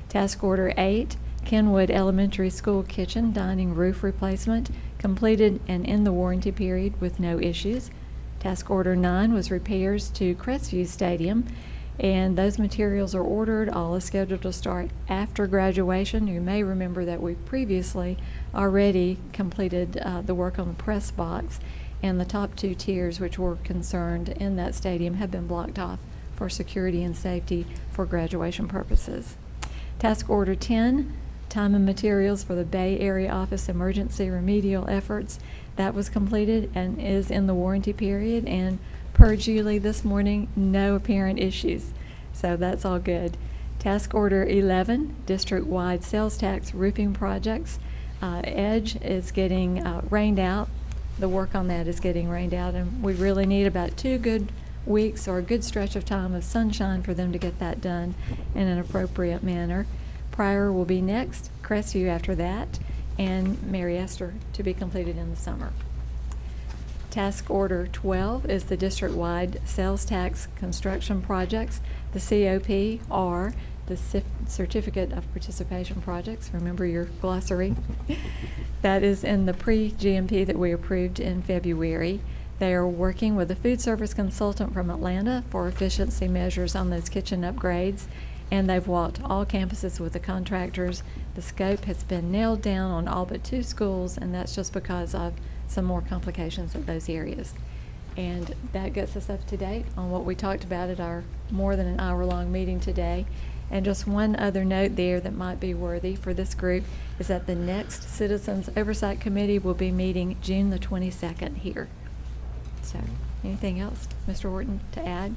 Task order 8, Kenwood Elementary School kitchen dining roof replacement, completed and in the warranty period with no issues. Task order 9 was repairs to Crestview Stadium, and those materials are ordered. All is scheduled to start after graduation. You may remember that we previously already completed the work on the press box, and the top 2 tiers which were concerned in that stadium have been blocked off for security and safety for graduation purposes. Task order 10, time and materials for the Bay Area Office emergency remedial efforts. That was completed and is in the warranty period, and per Julie this morning, no apparent issues. So that's all good. Task order 11, district-wide sales tax roofing projects. Edge is getting rained out. The work on that is getting rained out, and we really need about 2 good weeks or a good stretch of time of sunshine for them to get that done in an appropriate manner. Pryor will be next, Crestview after that, and Mary Esther to be completed in the summer. Task order 12 is the district-wide sales tax construction projects. The COP are the Certificate of Participation Projects. Remember your glossary. That is in the pre-GMP that we approved in February. They are working with a food service consultant from Atlanta for efficiency measures on those kitchen upgrades, and they've walked all campuses with the contractors. The scope has been nailed down on all but 2 schools, and that's just because of some more complications at those areas. And that gets us up to date on what we talked about at our more than an hour-long meeting today. And just one other note there that might be worthy for this group is that the next Citizens Oversight Committee will be meeting June the 22nd here. So, anything else, Mr. Wharton, to add?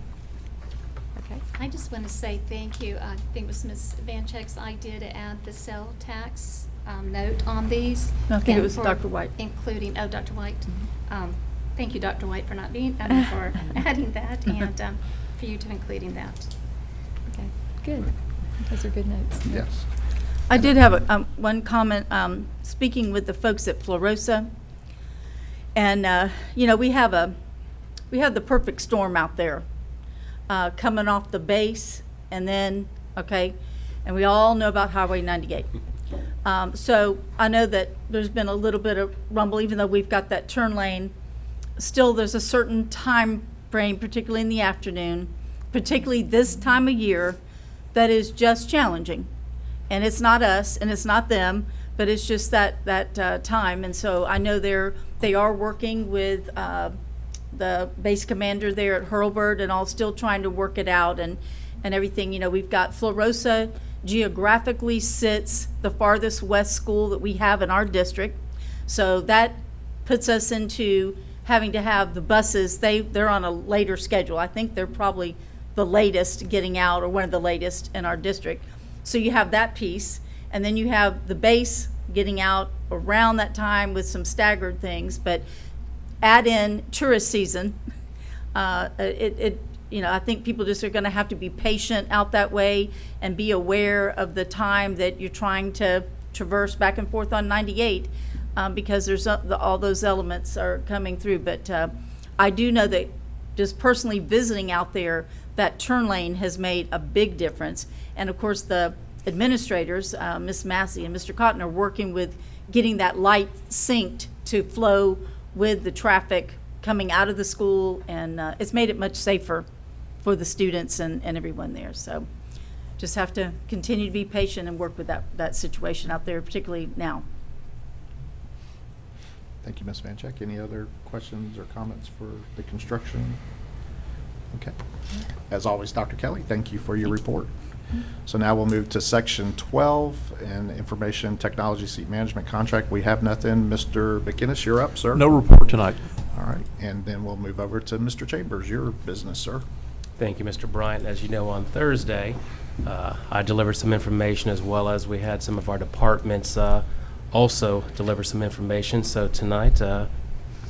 Okay. I just want to say thank you. I think it was Ms. Vanchek's idea to add the sale tax note on these. I think it and was for Dr. White. Including, Dr. White. Mm-hmm. Thank you, Dr. White, for not being, for adding that and for you to including that. Okay, good. Those are good notes. Yes. I did have one comment, speaking with the folks at Florosa. And, you know, we have the perfect storm out there, coming off the base and then, okay, and we all know about Highway 98. So I know that there's been a little bit of rumble, even though we've got that turn lane. Still, there's a certain time frame, particularly in the afternoon, particularly this time of year, that is just challenging. And it's not us and it's not them, but it's just that time. And so I know they are working with the base commander there at Hurlburt and all, still trying to work it out and everything. You know, we've got Florosa geographically sits the farthest west school that we have in our district. So that puts us into having to have the buses, they're on a later schedule. I think they're probably the latest getting out, or one of the latest in our district. So you have that piece, and then you have the base getting out around that time with some staggered things, but add in tourist season. You know, I think people just are gonna have to be patient out that way and be aware of the time that you're trying to traverse back and forth on 98. Because there's all those elements are coming through. But I do know that just personally visiting out there, that turn lane has made a big difference. And of course, the administrators, Ms. Massey and Mr. Cotton, are working with getting that light synced to flow with the traffic coming out of the school. And it's made it much safer for the students and everyone there. So just have to continue to be patient and work with that situation out there, particularly now. Thank you, Ms. Vanchek. Any other questions or comments for the construction? Okay. As always, Dr. Kelly, thank you for your report. So now we'll move to section 12 and information technology seat management contract. We have nothing. Mr. McInnes, you're up, sir. No report tonight. All right. And then we'll move over to Mr. Chambers, your business, sir. Thank you, Mr. Bryant. As you know, on Thursday, I delivered some information, as well as we had some of our departments also deliver some information. So tonight,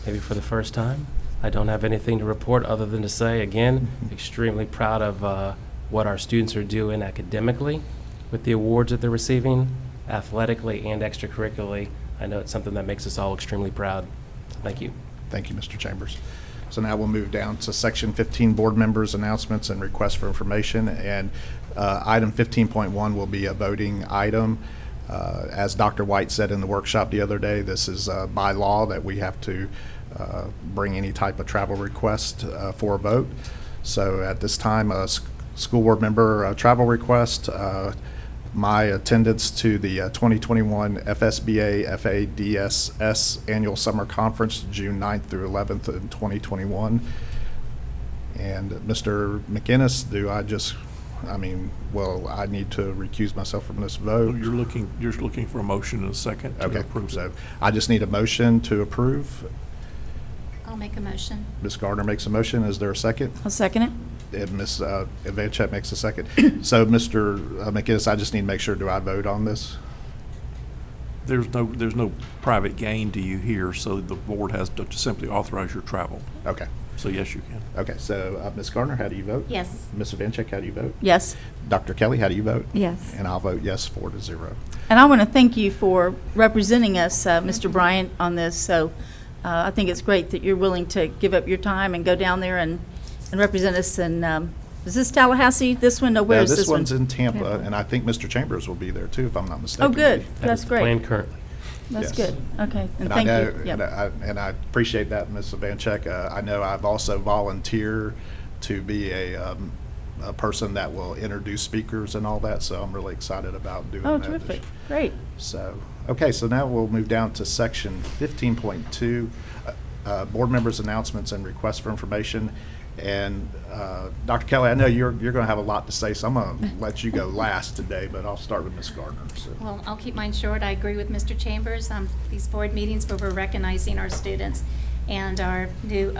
maybe for the first time, I don't have anything to report other than to say, again, extremely proud of what our students are doing academically with the awards that they're receiving, athletically and extracurricularly. I know it's something that makes us all extremely proud. So thank you. Thank you, Mr. Chambers. So now we'll move down to section 15, board members' announcements and requests for information. And item 15.1 will be a voting item. As Dr. White said in the workshop the other day, this is by law that we have to bring any type of travel request for a vote. So at this time, a school board member travel request, my attendance to the 2021 FSBA FADSS Annual Summer Conference, June 9th through 11th in 2021. And Mr. McInnes, I need to recuse myself from this vote. You're looking for a motion and a second to Okay, approve. so I just need a motion to approve. I'll make a motion. Ms. Gardner makes a motion. Is there a second? I'll second it. And Ms. Vanchek makes a second. So, Mr. McInnes, I just need to make sure, do I vote on this? There's no private gain to you here, so the board has to simply authorize your travel. Okay. So yes, you can. Okay, so Ms. Gardner, how do you vote? Yes. Ms. Vanchek, how do you vote? Yes. Dr. Kelly, how do you vote? Yes. And I'll vote yes, 4-0. And I want to thank you for representing us, Mr. Bryant, on this. So I think it's great that you're willing to give up your time and go down there and represent us. And is this Tallahassee, this one? No, where is this one? This one's in Tampa, and I think Mr. Chambers will be there too, if I'm not mistaken. Oh, good. That That's is the great. plan currently. That's Yes. good. Okay. And And I thank know, you. Yep. and I appreciate that, Ms. Vanchek. I know I've also volunteered to be a person that will introduce speakers and all that, so I'm really excited about doing that. Oh, terrific. Great. So, Okay, so now we'll move down to section 15.2, board members' announcements and requests for information. And Dr. Kelly, I know you're going to have a lot to say, so I'm going to let you go last today, but I'll start with Ms. Gardner. So. Well, I'll keep mine short. I agree with Mr. Chambers. These board meetings where we're recognizing our students and our new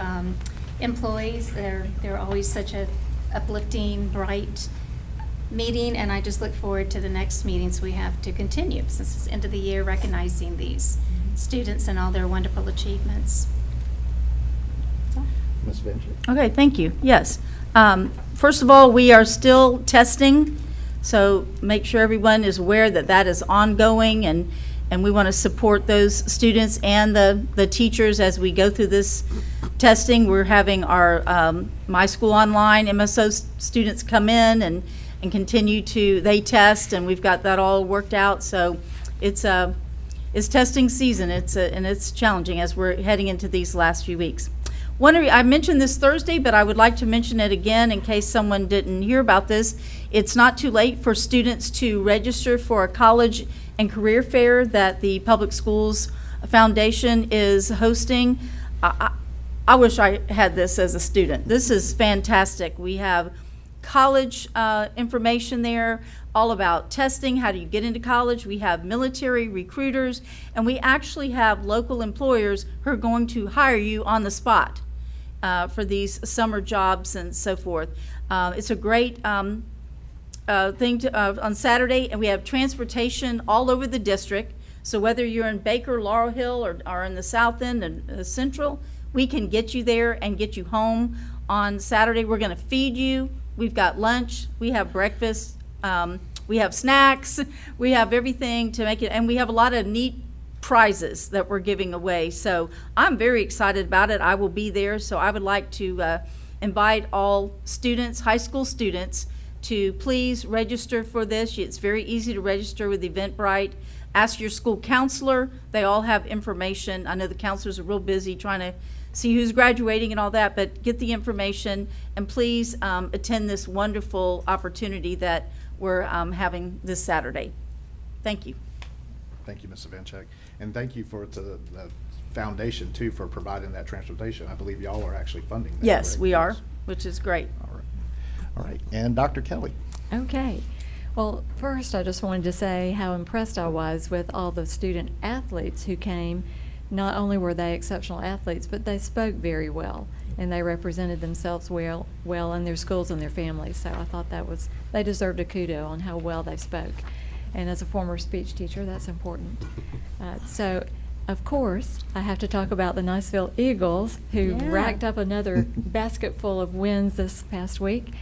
employees, they're always such a uplifting, bright meeting, and I just look forward to the next meetings we have to continue since it's end of the year, recognizing these students and all their wonderful achievements. Ms. Venture? Okay, thank you. Yes. First of all, we are still testing, so make sure everyone is aware that that is ongoing, and we want to support those students and the teachers as we go through this testing. We're having our My School Online MSO students come in and continue they test, and we've got that all worked out. So it's testing season. And it's challenging as we're heading into these last few weeks. I mentioned this Thursday, but I would like to mention it again in case someone didn't hear about this. It's not too late for students to register for a college and career fair that the Public Schools Foundation is hosting. I wish I had this as a student. This is fantastic. We have college information there, all about testing, how do you get into college. We have military recruiters, and we actually have local employers who are going to hire you on the spot for these summer jobs and so forth. It's a great thing on Saturday, and we have transportation all over the district. So whether you're in Baker, Laurel Hill, or in the South End and Central, we can get you there and get you home on Saturday. We're going to feed you. We've got lunch. We have breakfast. We have snacks. We have everything to make it, and we have a lot of neat prizes that we're giving away. So I'm very excited about it. I will be there. So I would like to invite all students, high school students, to please register for this. It's very easy to register with Eventbrite. Ask your school counselor. They all have information. I know the counselors are real busy trying to see who's graduating and all that, but get the information, and please attend this wonderful opportunity that we're having this Saturday. Thank you. Thank you, Ms. Vanchek. And thank you for the foundation, too, for providing that transportation. I believe y'all are actually funding that. Yes, right? we are, which is great. All right. All right. And Dr. Kelly. Okay. Well, first, I just wanted to say how impressed I was with all the student athletes who came. Not only were they exceptional athletes, but they spoke very well, and they represented themselves well in their schools and their families. So I thought they deserved a kudo on how well they spoke. And as a former speech teacher, that's important. So, of course, I have to talk about the Niceville Eagles, who racked up another basket full of wins this past week.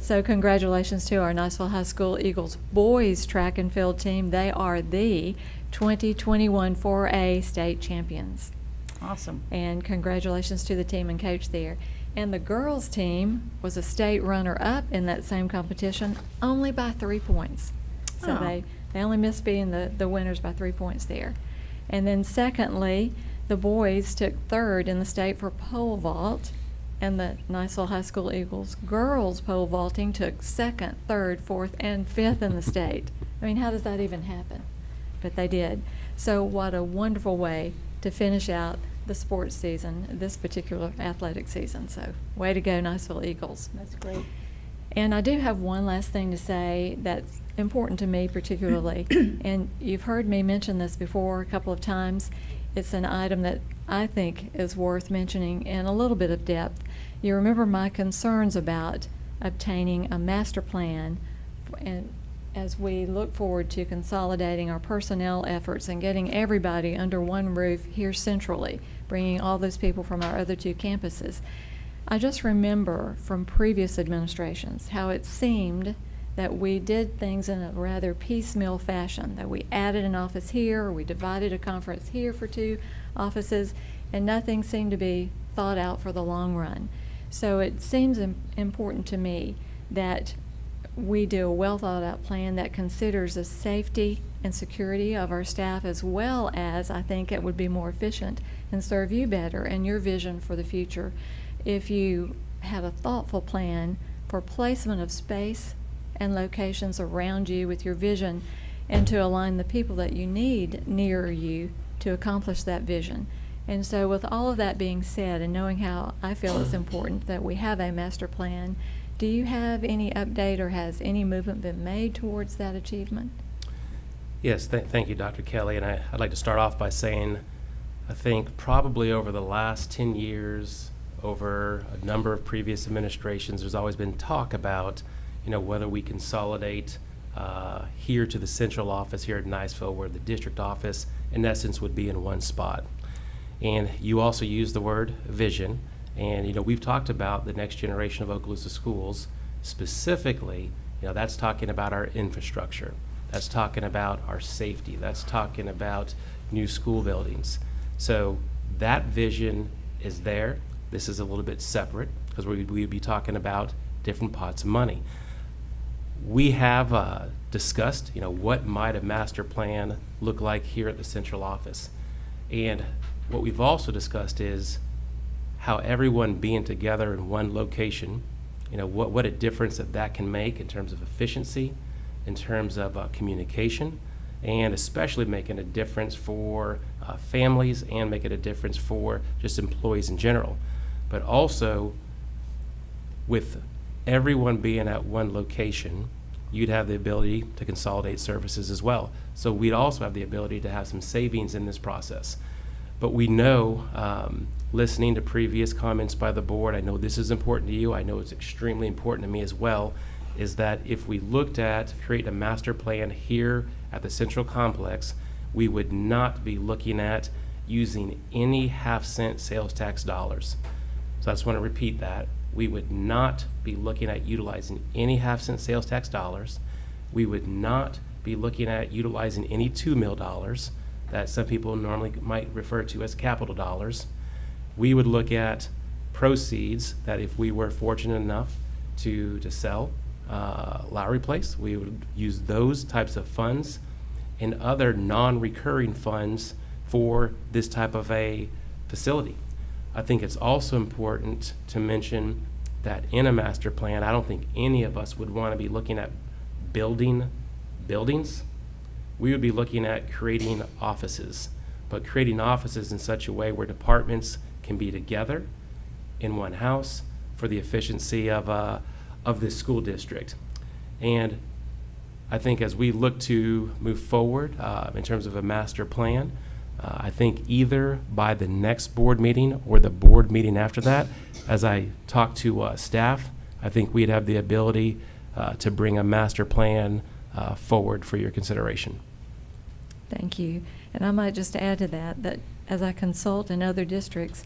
So congratulations to our Niceville High School Eagles boys track and field team. They are the 2021 4A state champions. Awesome. And congratulations to the team and coach there. And the girls team was a state runner-up in that same competition, only by 3 points. So they only missed being the winners by 3 points there. And then secondly, the boys took third in the state for pole vault, and the Niceville High School Eagles girls pole vaulting took second, third, fourth, and fifth in the state. I mean, how does that even happen? But they did. So what a wonderful way to finish out the sports season, this particular athletic season. So way to go, Niceville Eagles. That's great. And I do have one last thing to say that's important to me particularly, and you've heard me mention this before a couple of times. It's an item that I think is worth mentioning in a little bit of depth. You remember my concerns about obtaining a master plan, and as we look forward to consolidating our personnel efforts and getting everybody under one roof here centrally, bringing all those people from our other two campuses. I just remember from previous administrations how it seemed that we did things in a rather piecemeal fashion, that we added an office here, or we divided a conference here for 2 offices, and nothing seemed to be thought out for the long run. So it seems important to me that we do a well thought out plan that considers the safety and security of our staff, as well as I think it would be more efficient and serve you better and your vision for the future if you had a thoughtful plan for placement of space and locations around you with your vision and to align the people that you need near you to accomplish that vision. And so with all of that being said, and knowing how I feel it's important that we have a master plan, do you have any update or has any movement been made towards that achievement? Yes, thank you, Dr. Kelly. And I'd like to start off by saying, I think probably over the last 10 years, over a number of previous administrations, there's always been talk about, whether we consolidate here to the central office here at Niceville, where the district office, in essence, would be in one spot. And you also used the word vision. And, we've talked about the next generation of Okaloosa schools. Specifically, that's talking about our infrastructure. That's talking about our safety. That's talking about new school buildings. So that vision is there. This is a little bit separate because we'd be talking about different pots of money. We have discussed, what might a master plan look like here at the central office. And what we've also discussed is how everyone being together in one location, what a difference that can make in terms of efficiency, in terms of communication, and especially making a difference for families and making a difference for just employees in general. But also, with everyone being at one location, you'd have the ability to consolidate services as well. So we'd also have the ability to have some savings in this process. But we know, listening to previous comments by the board, I know this is important to you, I know it's extremely important to me as well, is that if we looked at creating a master plan here at the Central Complex, we would not be looking at using any half-cent sales tax dollars. So I just want to repeat that. We would not be looking at utilizing any half-cent sales tax dollars. We would not be looking at utilizing any 2 mil dollars that some people normally might refer to as capital dollars. We would look at proceeds that if we were fortunate enough to sell Lowry Place, we would use those types of funds and other non-recurring funds for this type of a facility. I think it's also important to mention that in a master plan, I don't think any of us would want to be looking at building buildings. We would be looking at creating offices, but creating offices in such a way where departments can be together in one house for the efficiency of this school district. And I think as we look to move forward in terms of a master plan, I think either by the next board meeting or the board meeting after that, as I talk to staff, I think we'd have the ability to bring a master plan forward for your consideration. Thank you. And I might just add to that as I consult in other districts,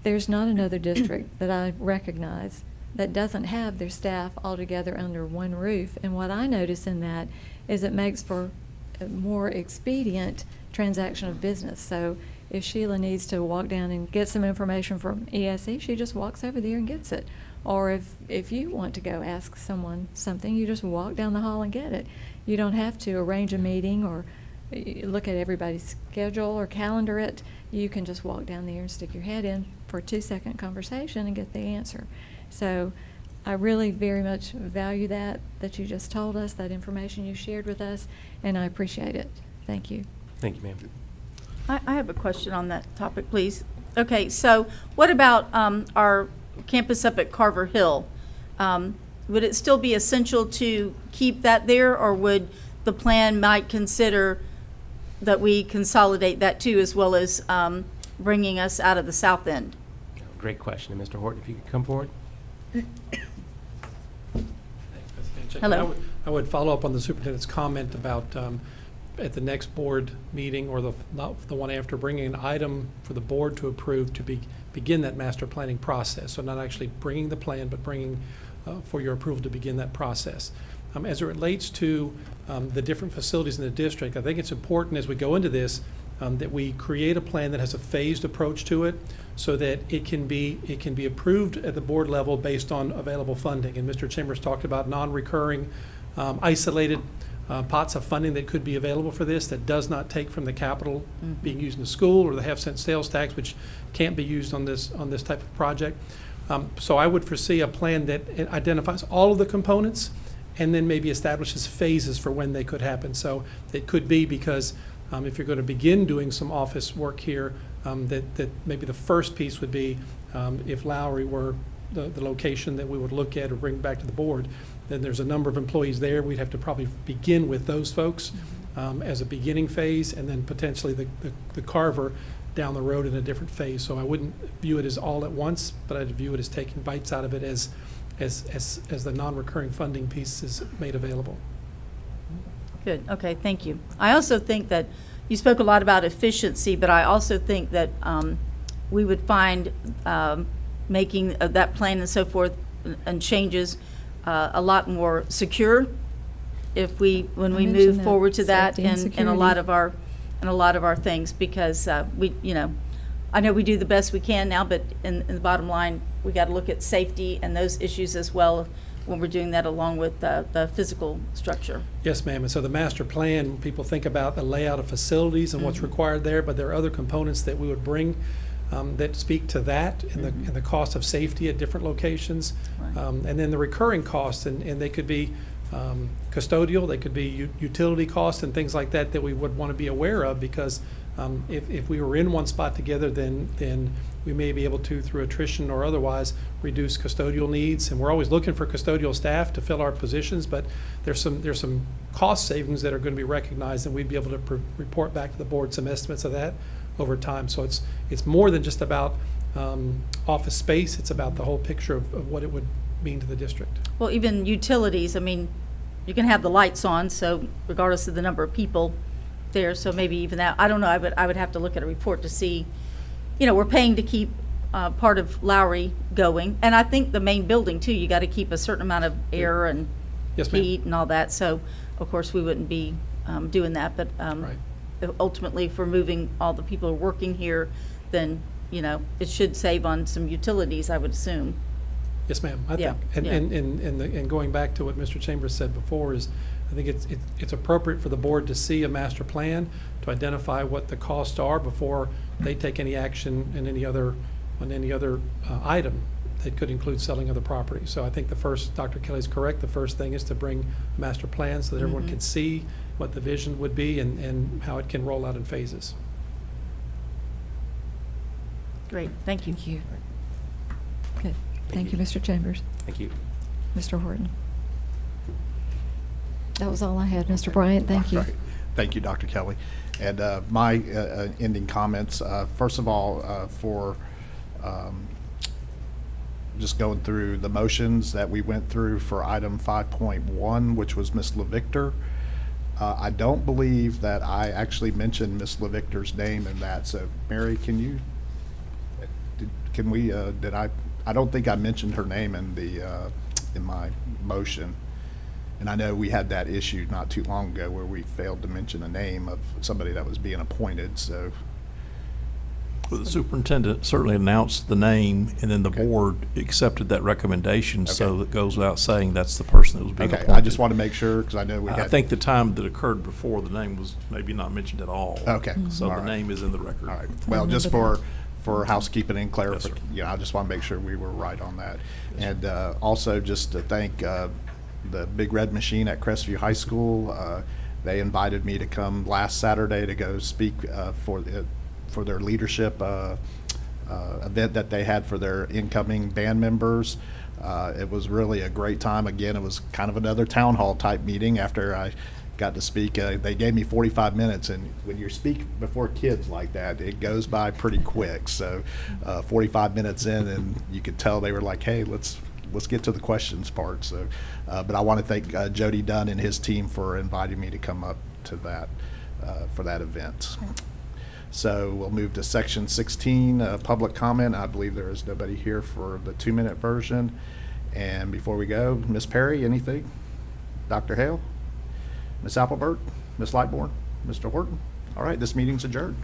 there's not another district that I recognize that doesn't have their staff all together under one roof. And what I notice in that is it makes for a more expedient transaction of business. So if Sheila needs to walk down and get some information from ESE, she just walks over there and gets it. Or if you want to go ask someone something, you just walk down the hall and get it. You don't have to arrange a meeting or look at everybody's schedule or calendar it. You can just walk down there and stick your head in for a 2-second conversation and get the answer. So I really very much value that you just told us, that information you shared with us, and I appreciate it. Thank you. Thank you, ma'am. I have a question on that topic, please. Okay, so what about our campus up at Carver Hill? Would it still be essential to keep that there, or would the plan might consider that we consolidate that too, as well as bringing us out of the south end? Great question. And Mr. Horton, if you could come forward. Hello. I would follow up on the superintendent's comment about at the next board meeting, or not the one after, bringing an item for the board to approve to begin that master planning process. So not actually bringing the plan, but bringing for your approval to begin that process. As it relates to the different facilities in the district, I think it's important as we go into this that we create a plan that has a phased approach to it, so that it can be approved at the board level based on available funding. And Mr. Chambers talked about non-recurring, isolated pots of funding that could be available for this, that does not take from the capital being used in the school or the half-cent sales tax, which can't be used on this type of project. So I would foresee a plan that identifies all of the components and then maybe establishes phases for when they could happen. So it could be because if you're going to begin doing some office work here, that maybe the first piece would be if Lowry were the location that we would look at or bring back to the board, then there's a number of employees there. We'd have to probably begin with those folks as a beginning phase, and then potentially the Carver down the road in a different phase. So I wouldn't view it as all at once, but I'd view it as taking bites out of it as the non-recurring funding piece is made available. Good, okay, thank you. I also think that you spoke a lot about efficiency, but I also think that we would find making that plan and so forth and changes a lot more secure if when we move forward to that in a lot of our things, because I know we do the best we can now, but in the bottom line, we got to look at safety and those issues as well when we're doing that along with the physical structure. Yes, ma'am. And so the master plan, people think about the layout of facilities and what's required there, but there are other components that we would bring that speak to that and the cost of safety at different locations. Right. And then the recurring costs, and they could be custodial, they could be utility costs and things like that we would want to be aware of, because if we were in one spot together, then we may be able to, through attrition or otherwise, reduce custodial needs. And we're always looking for custodial staff to fill our positions, but there's some cost savings that are going to be recognized, and we'd be able to report back to the board some estimates of that over time. So it's more than just about office space. It's about the whole picture of what it would mean to the district. Well, even utilities, I mean, you can have the lights on, so regardless of the number of people there, so maybe even that, I don't know, I would have to look at a report to see, we're paying to keep part of Lowry going, and I think the main building too, you got to keep a certain amount of air and Yes, ma'am. heat and all that, so of course we wouldn't be doing that, but Right. ultimately if we're moving all the people who are working here, then, it should save on some utilities, I would assume. Yes, ma'am. I Yeah, think, yeah. and going back to what Mr. Chambers said before, is I think it's appropriate for the board to see a master plan to identify what the costs are before they take any action on any other item that could include selling other property. So I think Dr. Kelly's correct. The first thing is to bring a master plan so that everyone can see what the vision would be and how it can roll out in phases. Great, thank you. Thank you. Good. Thank you, Mr. Chambers. Thank you. Mr. Horton. That was all I had, Mr. Bryant. Thank you. Right. Thank you, Dr. Kelly. And my ending comments, first of all, for just going through the motions that we went through for item 5.1, which was Ms. LaVictor. I don't believe that I actually mentioned Ms. LaVictor's name in that. So, Mary, I don't think I mentioned her name in my motion. And I know we had that issue not too long ago where we failed to mention a name of somebody that was being appointed, so. Well, the superintendent certainly announced the name, and then the board accepted that recommendation, so it goes without saying that's the person that was being appointed. I just want to make sure, because I know we had. I think the time that occurred before, the name was maybe not mentioned at all. Okay. So All the right. name is in the record. All right. Well, just for housekeeping and clarification, I just want to make sure we were right on that. And also just to thank the Big Red Machine at Crestview High School. They invited me to come last Saturday to go speak for their leadership event that they had for their incoming band members. It was really a great time. Again, it was kind of another town hall type meeting after I got to speak. They gave me 45 minutes, and when you speak before kids like that, it goes by pretty quick. So 45 minutes in, and you could tell they were like, hey, let's get to the questions part. So, but I want to thank Jody Dunn and his team for inviting me to come up to that for that event. So we'll move to section 16, public comment. I believe there is nobody here for the 2-minute version. And before we go, Ms. Perry, anything? Dr. Hale? Ms. Applebert? Ms. Lightbourne? Mr. Horton? All right, this meeting's adjourned.